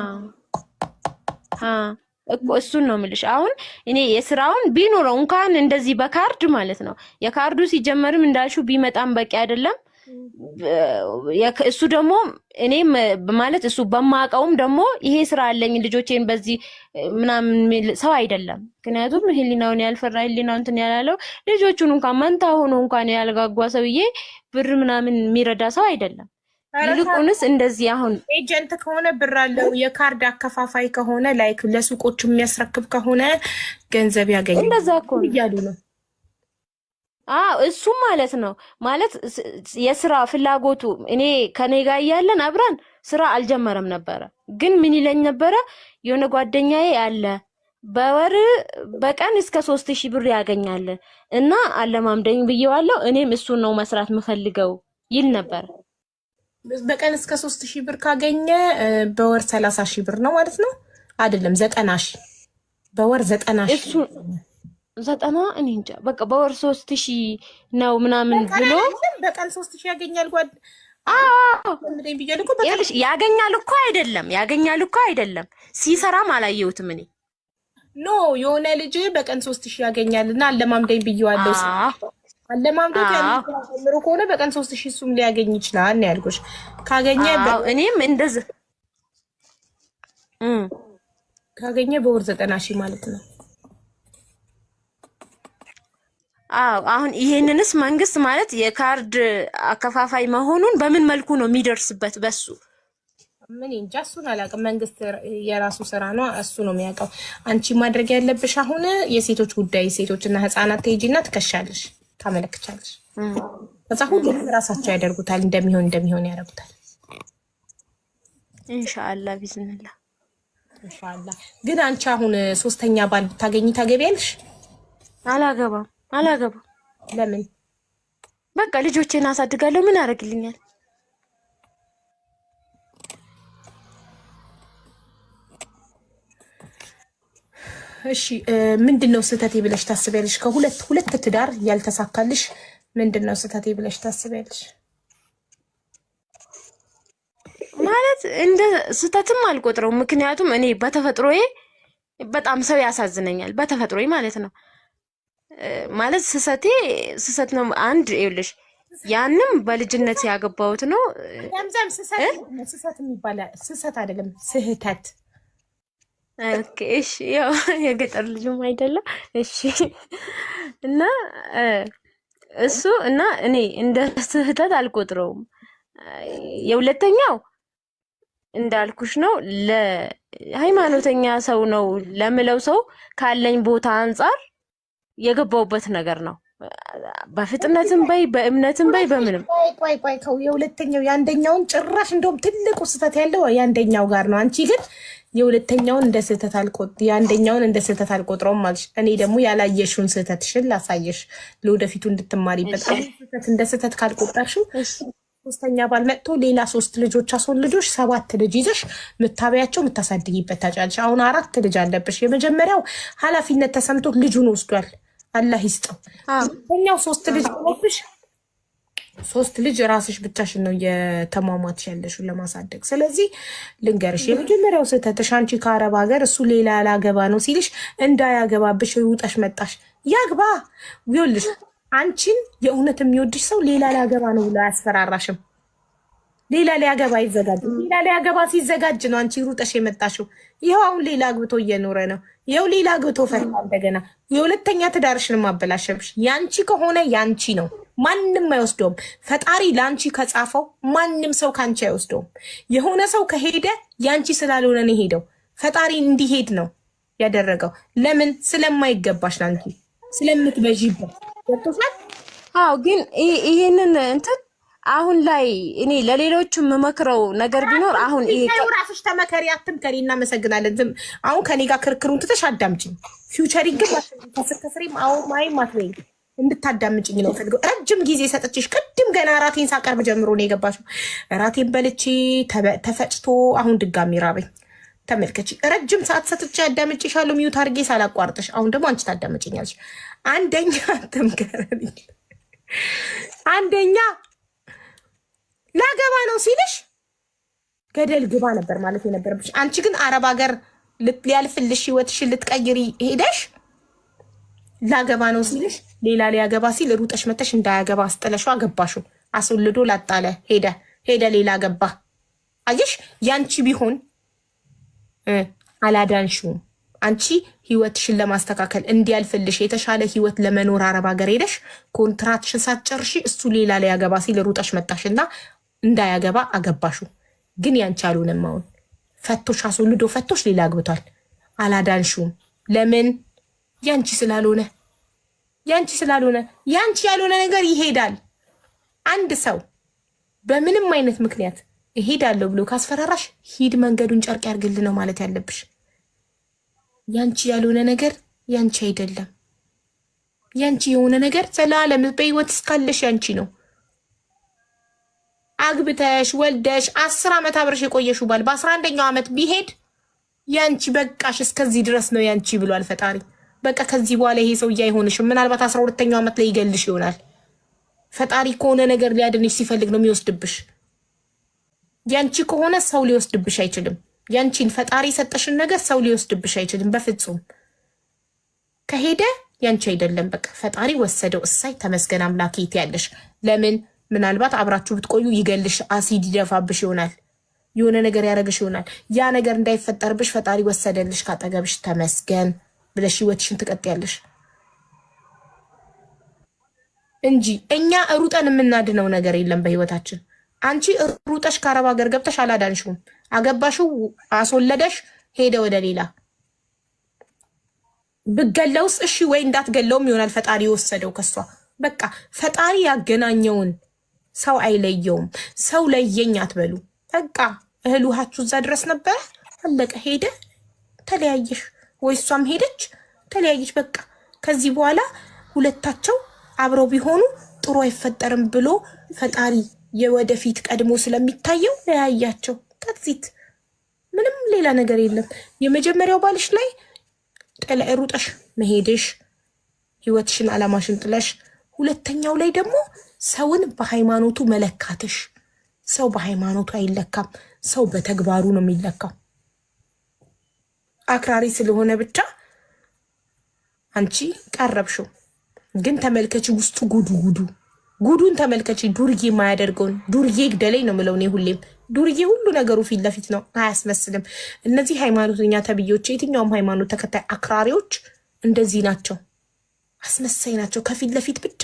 እኮ እሱን ነው የምልሽ። አሁን እኔ የስራውን ቢኖረው እንኳን እንደዚህ በካርድ ማለት ነው የካርዱ ሲጀመርም እንዳልሽው ቢመጣም በቂ አይደለም። እሱ ደግሞ እኔም ማለት እሱ በማቀውም ደግሞ ይሄ ስራ አለኝ ልጆቼን በዚህ ምናምን ሰው አይደለም። ምክንያቱም ህሊናውን ያልፈራ ህሊናውን እንትን ያላለው ልጆቹን እንኳን መንታ ሆኖ እንኳን ያልጋጓ ሰውዬ ብር ምናምን የሚረዳ ሰው አይደለም። ይልቁንስ እንደዚህ አሁን ኤጀንት ከሆነ ብር አለው የካርድ አከፋፋይ ከሆነ ላይክ ለሱቆች የሚያስረክብ ከሆነ ገንዘብ ያገኛል። እንደዛ እኮ እያሉ ነው። እሱ ማለት ነው ማለት የስራ ፍላጎቱ እኔ ከኔ ጋር ያለን አብራን ስራ አልጀመረም ነበረ። ግን ምን ይለኝ ነበረ የሆነ ጓደኛዬ ያለ በቀን እስከ 3,000 ብር ያገኛል እና አለማምደኝ ብየዋለሁ። እኔም እሱን ነው መስራት የምፈልገው ይል ነበር። በቀን እስከ 3,000 ብር ካገኘ በወር 30,000 ብር ነው ማለት ነው አይደለም? 90,000 በወር 90,000 እሱ 90 እኔ እንጃ በቃ በወር 3,000 ነው ምናምን ብሎ በቀን 3,000 ያገኛል። ጓድ ያገኛል እኮ አይደለም ሲሰራም አላየሁትም እኔ ኖ የሆነ ልጅ በቀን 3,000 ያገኛል እና አለማምደኝ ብየዋለሁ። አለማምደኝ ያምሩ ከሆነ በቀን 3,000 እሱም ሊያገኝ ይችላል ነው ያልኩሽ። ካገኘ እኔም እንደዚህ ካገኘ በወር 90,000 ማለት ነው። አሁን ይሄንንስ መንግስት ማለት የካርድ አከፋፋይ መሆኑን በምን መልኩ ነው የሚደርስበት? በሱ ምን እንጃ እሱን አላውቅም። መንግስት የራሱ ስራ ነው፣ እሱ ነው የሚያውቀው። አንቺ ማድረግ ያለብሽ አሁን የሴቶች ጉዳይ ሴቶችና ህፃናት ትሄጂና ትከሻለሽ፣ ታመለክቻለሽ። ከዛ ሁሉም ራሳቸው ያደርጉታል፣ እንደሚሆን ያደርጉታል። ኢንሻአላህ ቢዝነላ ኢንሻአላህ። ግን አንቺ አሁን ሶስተኛ ባል ብታገኚ ታገቢያለሽ? አላገባም። ለምን? በቃ ልጆቼን አሳድጋለሁ። ምን ያደርግልኛል? እሺ ምንድነው ስህተቴ ብለሽ ታስቢያለሽ? ከሁለት ትዳር ያልተሳካልሽ ምንድነው ስህተቴ ብለሽ ታስቢያለሽ? ማለት እንደ ስህተትም አልቆጥረውም። ምክንያቱም እኔ በተፈጥሮዬ በጣም ሰው ያሳዝነኛል። በተፈጥሮዬ ማለት ነው። ማለት ስህተት ነው። አንድ ይኸውልሽ፣ ያንም በልጅነት ያገባሁት ነው። ዘምዘም ስህተት የሚባለው ስህተት አይደለም፣ ስህተት። ኦኬ እሺ፣ ያው የገጠር ልጅም አይደለም። እሺ እና እሱ እና እኔ እንደ ስህተት አልቆጥረውም። የሁለተኛው እንዳልኩሽ ነው፣ ለሃይማኖተኛ ሰው ነው ለምለው ሰው ካለኝ ቦታ አንጻር የገባውበት ነገር ነው። በፍጥነትም በይ በእምነትም በይ በምንም ቆይ የሁለተኛው የአንደኛውን ጭራሽ እንደውም ትልቁ ስህተት ያለው የአንደኛው ጋር ነው። አንቺ ግን የሁለተኛውን እንደ ስህተት የአንደኛውን እንደ ስህተት አልቆጥረውም ማለሽ። እኔ ደግሞ ያላየሽውን ስህተትሽን ላሳየሽ ለወደፊቱ እንድትማሪበት። ስህተት እንደ ስህተት ካልቆጠርሽው ሶስተኛ ባል መጥቶ ሌላ 3 ልጆች አስወልዶሽ 7 ልጅ ይዘሽ ምታበያቸው ምታሳድጊበት ታጫለሽ። አሁን 4 ልጅ አለብሽ። የመጀመሪያው ኃላፊነት ተሰምቶ ልጁን ወስዷል፣ አላህ ይስጠው። ሁለተኛው 3 ልጅ አለብሽ። 3 ልጅ ራስሽ ብቻሽን ነው የተሟሟትሽ ያለሽው ለማሳደግ። ስለዚህ ልንገርሽ፣ የመጀመሪያው ስህተትሽ አንቺ ከአረብ ሀገር እሱ ሌላ ያላገባ ነው ሲልሽ እንዳያገባብሽ ውጠሽ መጣሽ። ያግባ ይኸውልሽ፣ አንቺን የእውነት የሚወድሽ ሰው ሌላ ሊያገባ ነው ብሎ አያስፈራራሽም። ሌላ ሊያገባ ይዘጋጅ። ሌላ ሊያገባ ሲዘጋጅ ነው አንቺ ሩጠሽ የመጣሽው። ይኸው አሁን ሌላ አግብቶ እየኖረ ነው። ይኸው ሌላ አግብቶ ፈታ። እንደገና የሁለተኛ ትዳርሽን ማበላሸብሽ። ያንቺ ከሆነ ያንቺ ነው፣ ማንም አይወስደውም። ፈጣሪ ለአንቺ ከጻፈው ማንም ሰው ከአንቺ አይወስደውም። የሆነ ሰው ከሄደ ያንቺ ስላልሆነ ነው ሄደው። ፈጣሪ እንዲሄድ ነው ያደረገው። ለምን? ስለማይገባሽ ለአንቺ ስለምትበዢበት። አዎ ግን ይሄንን እንትን አሁን ላይ እኔ ለሌሎቹ የምመክረው ነገር ቢኖር አሁን ይሄ ራስሽ ተመከሪ፣ አትምከሪ። እናመሰግናለን። አሁን ከኔ ጋር ክርክሩን ትተሽ አዳምጪኝ። ፊውቸሪንግ ከስከስሪም አዎ ማይም አትበይ፣ እንድታዳምጪኝ ነው ፈልገው። ረጅም ጊዜ ሰጥቼሽ ቅድም ገና ራቴን ሳቀርብ ጀምሮ ነው የገባሽው። ራቴን በልቼ ተፈጭቶ አሁን ድጋሚ ራበኝ። ተመልከቺ፣ ረጅም ሰዓት ሰጥቼ አዳምጪሻለሁ ሚዩት አድርጌ ሳላቋርጥሽ። አሁን ደግሞ አንቺ ታዳምጪኛለሽ። አንደኛ አትምከረኝ። አንደኛ ላገባ ነው ሲልሽ ገደል ግባ ነበር ማለት የነበረብሽ። አንቺ ግን አረብ ሀገር ሊያልፍልሽ ህይወትሽን ልትቀይሪ ሄደሽ ላገባ ነው ሲልሽ ሌላ ሊያገባ ሲል ሩጠሽ መተሽ እንዳያገባ አስጥለሽው አገባሽው። አስወልዶ ላጣለ ሄደ ሌላ ገባ። አየሽ፣ ያንቺ ቢሆን አላዳንሽውም። አንቺ ህይወትሽን ለማስተካከል እንዲያልፍልሽ የተሻለ ህይወት ለመኖር አረብ ሀገር ሄደሽ ኮንትራትሽን ሳትጨርሺ እሱ ሌላ ሊያገባ ሲል ሩጠሽ መጣሽና እንዳያገባ አገባሹ። ግን ያንቺ አልሆነም። አሁን ፈቶሽ አስወልዶ ፈቶሽ ሌላ አግብቷል። አላዳንሽውም። ለምን? ያንቺ ስላልሆነ። ያንቺ ያልሆነ ነገር ይሄዳል። አንድ ሰው በምንም አይነት ምክንያት እሄዳለሁ ብሎ ካስፈራራሽ ሂድ፣ መንገዱን ጨርቅ ያርግል ነው ማለት ያለብሽ። ያንቺ ያልሆነ ነገር ያንቺ አይደለም። ያንቺ የሆነ ነገር ዘላለም በህይወት እስካለሽ ያንቺ ነው። አግብተሽ ወልደሽ 10 ዓመት አብረሽ የቆየሽው ባል በ11ኛው ዓመት ቢሄድ ያንቺ በቃሽ፣ እስከዚህ ድረስ ነው ያንቺ ብሏል ፈጣሪ። በቃ ከዚህ በኋላ ይሄ ሰውዬ አይሆንሽም። ምናልባት 12ኛው ዓመት ላይ ይገልሽ ይሆናል። ፈጣሪ ከሆነ ነገር ሊያድንሽ ሲፈልግ ነው የሚወስድብሽ። ያንቺ ከሆነ ሰው ሊወስድብሽ አይችልም። ያንቺን ፈጣሪ የሰጠሽን ነገር ሰው ሊወስድብሽ አይችልም በፍጹም። ከሄደ ያንቺ አይደለም፣ በቃ ፈጣሪ ወሰደው። እሳይ ተመስገን አምላኬ ትያለሽ። ለምን? ምናልባት አብራችሁ ብትቆዩ ይገልሽ፣ አሲድ ይደፋብሽ ይሆናል፣ የሆነ ነገር ያደረግሽ ይሆናል። ያ ነገር እንዳይፈጠርብሽ ፈጣሪ ወሰደልሽ ካጠገብሽ፣ ተመስገን ብለሽ ህይወትሽን ትቀጥያለሽ እንጂ እኛ ሩጠን የምናድነው ነገር የለም በህይወታችን። አንቺ ሩጠሽ ከአረብ ሀገር ገብተሽ አላዳንሽውም። አገባሽው፣ አስወለደሽ፣ ሄደ ወደ ሌላ። ብገለውስ እሺ ወይ እንዳትገለውም ይሆናል ፈጣሪ የወሰደው ከሷ። በቃ ፈጣሪ ያገናኘውን ሰው አይለየውም። ሰው ለየኝ አትበሉ። በቃ እህል ውሃችሁ እዛ ድረስ ነበረ፣ አለቀ። ሄደ፣ ተለያየሽ፣ ወይ እሷም ሄደች፣ ተለያየች። በቃ ከዚህ በኋላ ሁለታቸው አብረው ቢሆኑ ጥሩ አይፈጠርም ብሎ ፈጣሪ የወደፊት ቀድሞ ስለሚታየው ለያያቸው። ከዚት ምንም ሌላ ነገር የለም። የመጀመሪያው ባልሽ ላይ ሩጠሽ መሄድሽ፣ ህይወትሽን አላማሽን ጥለሽ፣ ሁለተኛው ላይ ደግሞ ሰውን በሃይማኖቱ መለካትሽ። ሰው በሃይማኖቱ አይለካም፣ ሰው በተግባሩ ነው የሚለካው። አክራሪ ስለሆነ ብቻ አንቺ ቀረብሽው። ግን ተመልከቺ፣ ውስጡ ጉዱን ተመልከቺ። ዱርዬ የማያደርገውን ዱርዬ ግደለኝ ነው ምለው እኔ ሁሌም። ዱርዬ ሁሉ ነገሩ ፊት ለፊት ነው፣ አያስመስልም። እነዚህ ሃይማኖተኛ ተብዬዎች፣ የትኛውም ሃይማኖት ተከታይ አክራሪዎች እንደዚህ ናቸው፣ አስመሳይ ናቸው። ከፊት ለፊት ብቻ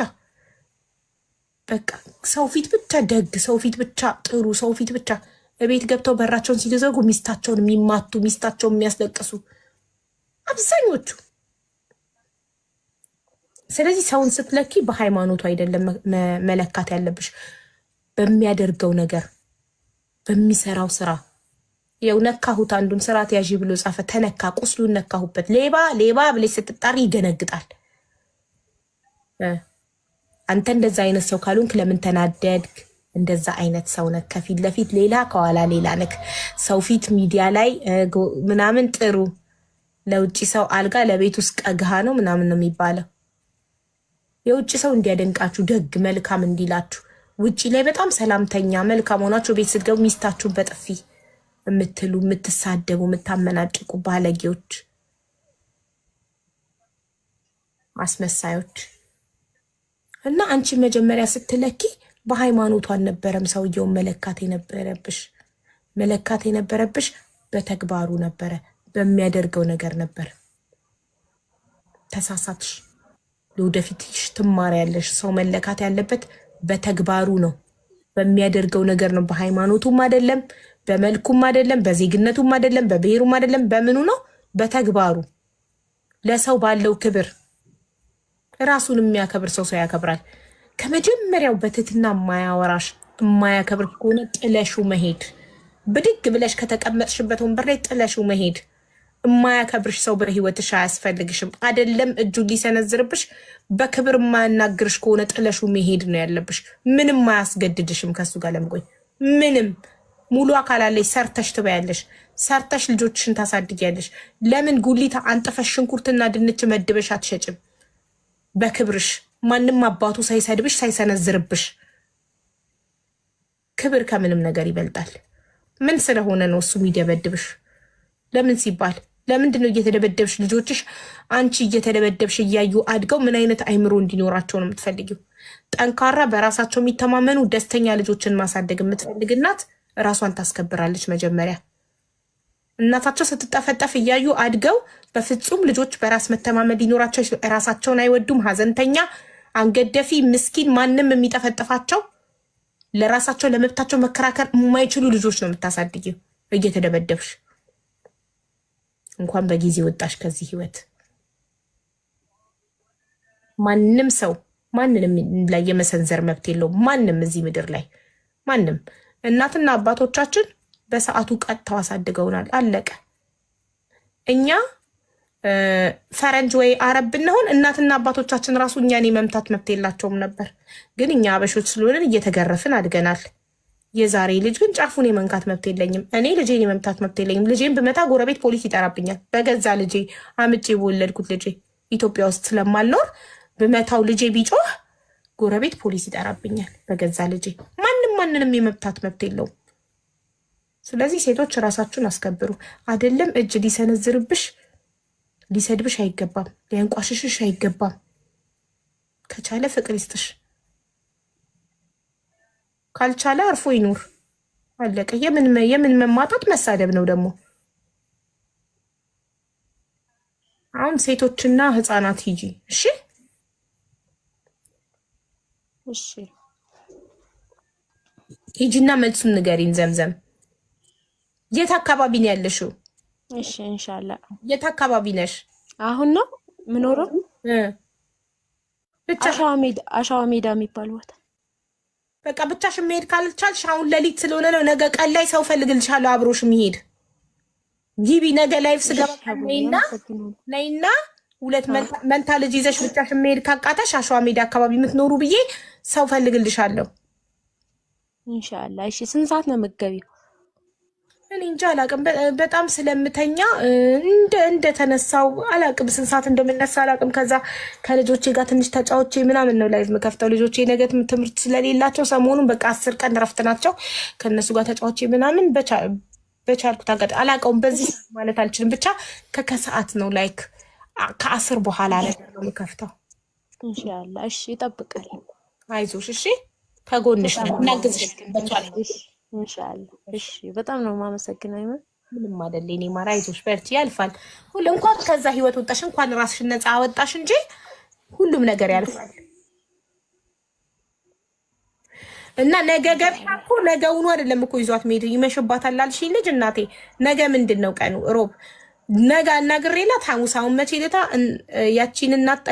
በቃ ሰው ፊት ብቻ ደግ፣ ሰው ፊት ብቻ ጥሩ፣ ሰው ፊት ብቻ እቤት ገብተው በራቸውን ሲዘጉ ሚስታቸውን የሚማቱ፣ ሚስታቸውን የሚያስለቅሱ አብዛኞቹ። ስለዚህ ሰውን ስትለኪ በሃይማኖቱ አይደለም መለካት ያለብሽ፣ በሚያደርገው ነገር፣ በሚሰራው ስራ። ያው ነካሁት፣ አንዱን ስርዓት ያዢ ብሎ ጻፈ፣ ተነካ፣ ቁስሉን ነካሁበት። ሌባ ብለሽ ስትጣሪ ይደነግጣል። አንተ እንደዛ አይነት ሰው ካልሆንክ ለምን ተናደድክ? እንደዛ አይነት ሰው ነክ። ከፊት ለፊት ሌላ፣ ከኋላ ሌላ ነክ። ሰው ፊት ሚዲያ ላይ ምናምን ጥሩ፣ ለውጭ ሰው አልጋ፣ ለቤት ውስጥ ቀግሃ ነው ምናምን ነው የሚባለው። የውጭ ሰው እንዲያደንቃችሁ፣ ደግ መልካም እንዲላችሁ፣ ውጭ ላይ በጣም ሰላምተኛ መልካም ሆናችሁ ቤት ስትገቡ ሚስታችሁን በጥፊ የምትሉ፣ የምትሳደቡ፣ የምታመናጭቁ ባለጌዎች፣ አስመሳዮች። እና አንቺ መጀመሪያ ስትለኪ በሃይማኖቱ አልነበረም ሰውየውን መለካት የነበረብሽ በተግባሩ ነበረ፣ በሚያደርገው ነገር ነበር። ተሳሳትሽ። ለወደፊትሽ ትማሪያለሽ። ሰው መለካት ያለበት በተግባሩ ነው፣ በሚያደርገው ነገር ነው። በሃይማኖቱም አይደለም፣ በመልኩም አይደለም፣ በዜግነቱም አይደለም፣ በብሔሩም አይደለም። በምኑ ነው? በተግባሩ። ለሰው ባለው ክብር። ራሱን የሚያከብር ሰው ያከብራል። ከመጀመሪያው በትትና የማያወራሽ የማያከብር ከሆነ ጥለሹ መሄድ። ብድግ ብለሽ ከተቀመጥሽበት ወንበር ላይ ጥለሹ መሄድ። የማያከብርሽ ሰው በህይወትሽ አያስፈልግሽም። አይደለም እጁን ሊሰነዝርብሽ፣ በክብር የማያናግርሽ ከሆነ ጥለሹ መሄድ ነው ያለብሽ። ምንም አያስገድድሽም ከሱ ጋር ለመቆይ። ምንም ሙሉ አካል አለሽ። ሰርተሽ ትበያለሽ፣ ሰርተሽ ልጆችሽን ታሳድጊያለሽ። ለምን ጉሊታ አንጥፈሽ ሽንኩርትና ድንች መድበሽ አትሸጭም? በክብርሽ፣ ማንም አባቱ ሳይሰድብሽ ሳይሰነዝርብሽ። ክብር ከምንም ነገር ይበልጣል። ምን ስለሆነ ነው እሱ የሚደበድብሽ? ለምን ሲባል? ለምንድን ነው እየተደበደብሽ ልጆችሽ አንቺ እየተደበደብሽ እያዩ አድገው ምን አይነት አይምሮ እንዲኖራቸው ነው የምትፈልጊው? ጠንካራ በራሳቸው የሚተማመኑ ደስተኛ ልጆችን ማሳደግ የምትፈልግ እናት ራሷን ታስከብራለች። መጀመሪያ እናታቸው ስትጠፈጠፍ እያዩ አድገው በፍጹም ልጆች በራስ መተማመን ሊኖራቸው፣ ራሳቸውን አይወዱም፣ ሀዘንተኛ፣ አንገደፊ፣ ምስኪን፣ ማንም የሚጠፈጥፋቸው ለራሳቸው ለመብታቸው መከራከር የማይችሉ ልጆች ነው የምታሳድጊው እየተደበደብሽ። እንኳን በጊዜ ወጣሽ ከዚህ ህይወት። ማንም ሰው ማንንም ላይ የመሰንዘር መብት የለውም። ማንም እዚህ ምድር ላይ ማንም። እናትና አባቶቻችን በሰዓቱ ቀጥተው አሳድገውናል። አለቀ። እኛ ፈረንጅ ወይ አረብ ብንሆን እናትና አባቶቻችን ራሱ እኛን የመምታት መብት የላቸውም ነበር። ግን እኛ አበሾች ስለሆንን እየተገረፍን አድገናል። የዛሬ ልጅ ግን ጫፉን የመንካት መብት የለኝም። እኔ ልጄን የመምታት መብት የለኝም። ልጄን ብመታ ጎረቤት ፖሊስ ይጠራብኛል። በገዛ ልጄ አምጬ በወለድኩት ልጄ ኢትዮጵያ ውስጥ ስለማልኖር ብመታው ልጄ ቢጮህ ጎረቤት ፖሊስ ይጠራብኛል። በገዛ ልጄ ማንንም የመምታት መብት የለውም። ስለዚህ ሴቶች ራሳችሁን አስከብሩ። አይደለም እጅ ሊሰነዝርብሽ ሊሰድብሽ አይገባም፣ ሊያንቋሽሽሽ አይገባም። ከቻለ ፍቅር ይስጥሽ፣ ካልቻለ አርፎ ይኑር። አለቀ። የምን መማጣት መሳደብ ነው ደግሞ? አሁን ሴቶችና ህፃናት ሂጂ። እሺ እሺ ሂጂና መልሱን ንገሪን። ዘምዘም የት አካባቢ ነው ያለሽው? እሺ ኢንሻአላህ። የት አካባቢ ነሽ? አሁን ነው ምኖረው ብቻ አሻዋ ሜዳ የሚባል ቦታ። በቃ ብቻሽን መሄድ ካልቻልሽ አሁን ሌሊት ስለሆነ ነው። ነገ ቀን ላይ ሰው ፈልግልሻለሁ አብሮሽ የሚሄድ ጊቢ። ነገ ላይፍ ስገባ ነይና ሁለት መንታ ልጅ ይዘሽ ብቻሽን መሄድ ካቃተሽ አሸዋ ሜዳ አካባቢ የምትኖሩ ብዬ ሰው ፈልግልሻለሁ ኢንሻአላህ። እሺ ስንት ሰዓት ነው የምትገቢው? እኔ እንጃ አላቅም። በጣም ስለምተኛ እንደተነሳው አላቅም። ስንት ሰዓት እንደምነሳ አላቅም። ከዛ ከልጆቼ ጋር ትንሽ ተጫዎቼ ምናምን ነው ላይፍ የምከፍተው። ልጆቼ ነገ ትምህርት ስለሌላቸው ሰሞኑን በቃ 10 ቀን ረፍት ናቸው። ከእነሱ ጋር ተጫዎቼ ምናምን በቻልኩት አጋጣሚ አላቀውም። በዚህ ማለት አልችልም። ብቻ ከሰዓት ነው ላይክ ከ10 በኋላ ነገር ነው የምከፍተው ኢንሻአላህ። እሺ ይጠብቃል። አይዞሽ እሺ፣ ከጎንሽ ነው እናግዝሽ በቻልኩት ኢንሻአላህ። እሺ በጣም ነው የማመሰግነው። ምንም አይደል የኔ ማር፣ አይዞሽ በርቺ፣ ያልፋል። እንኳን ከዛ ህይወት ወጣሽ፣ እንኳን ራስሽን ነፃ አወጣሽ እንጂ ሁሉም ነገር ያልፋል። እና ነገ ገብታ እኮ ነገውኑ አይደለም እኮ ይዟት መሄድ ይመሽባታል አልሽኝ ልጅ እናቴ። ነገ ምንድን ነው ቀኑ? ሮብ ነገ አናግሬላት ሐሙስ። አሁን መቼ ለታ ያቺን እናት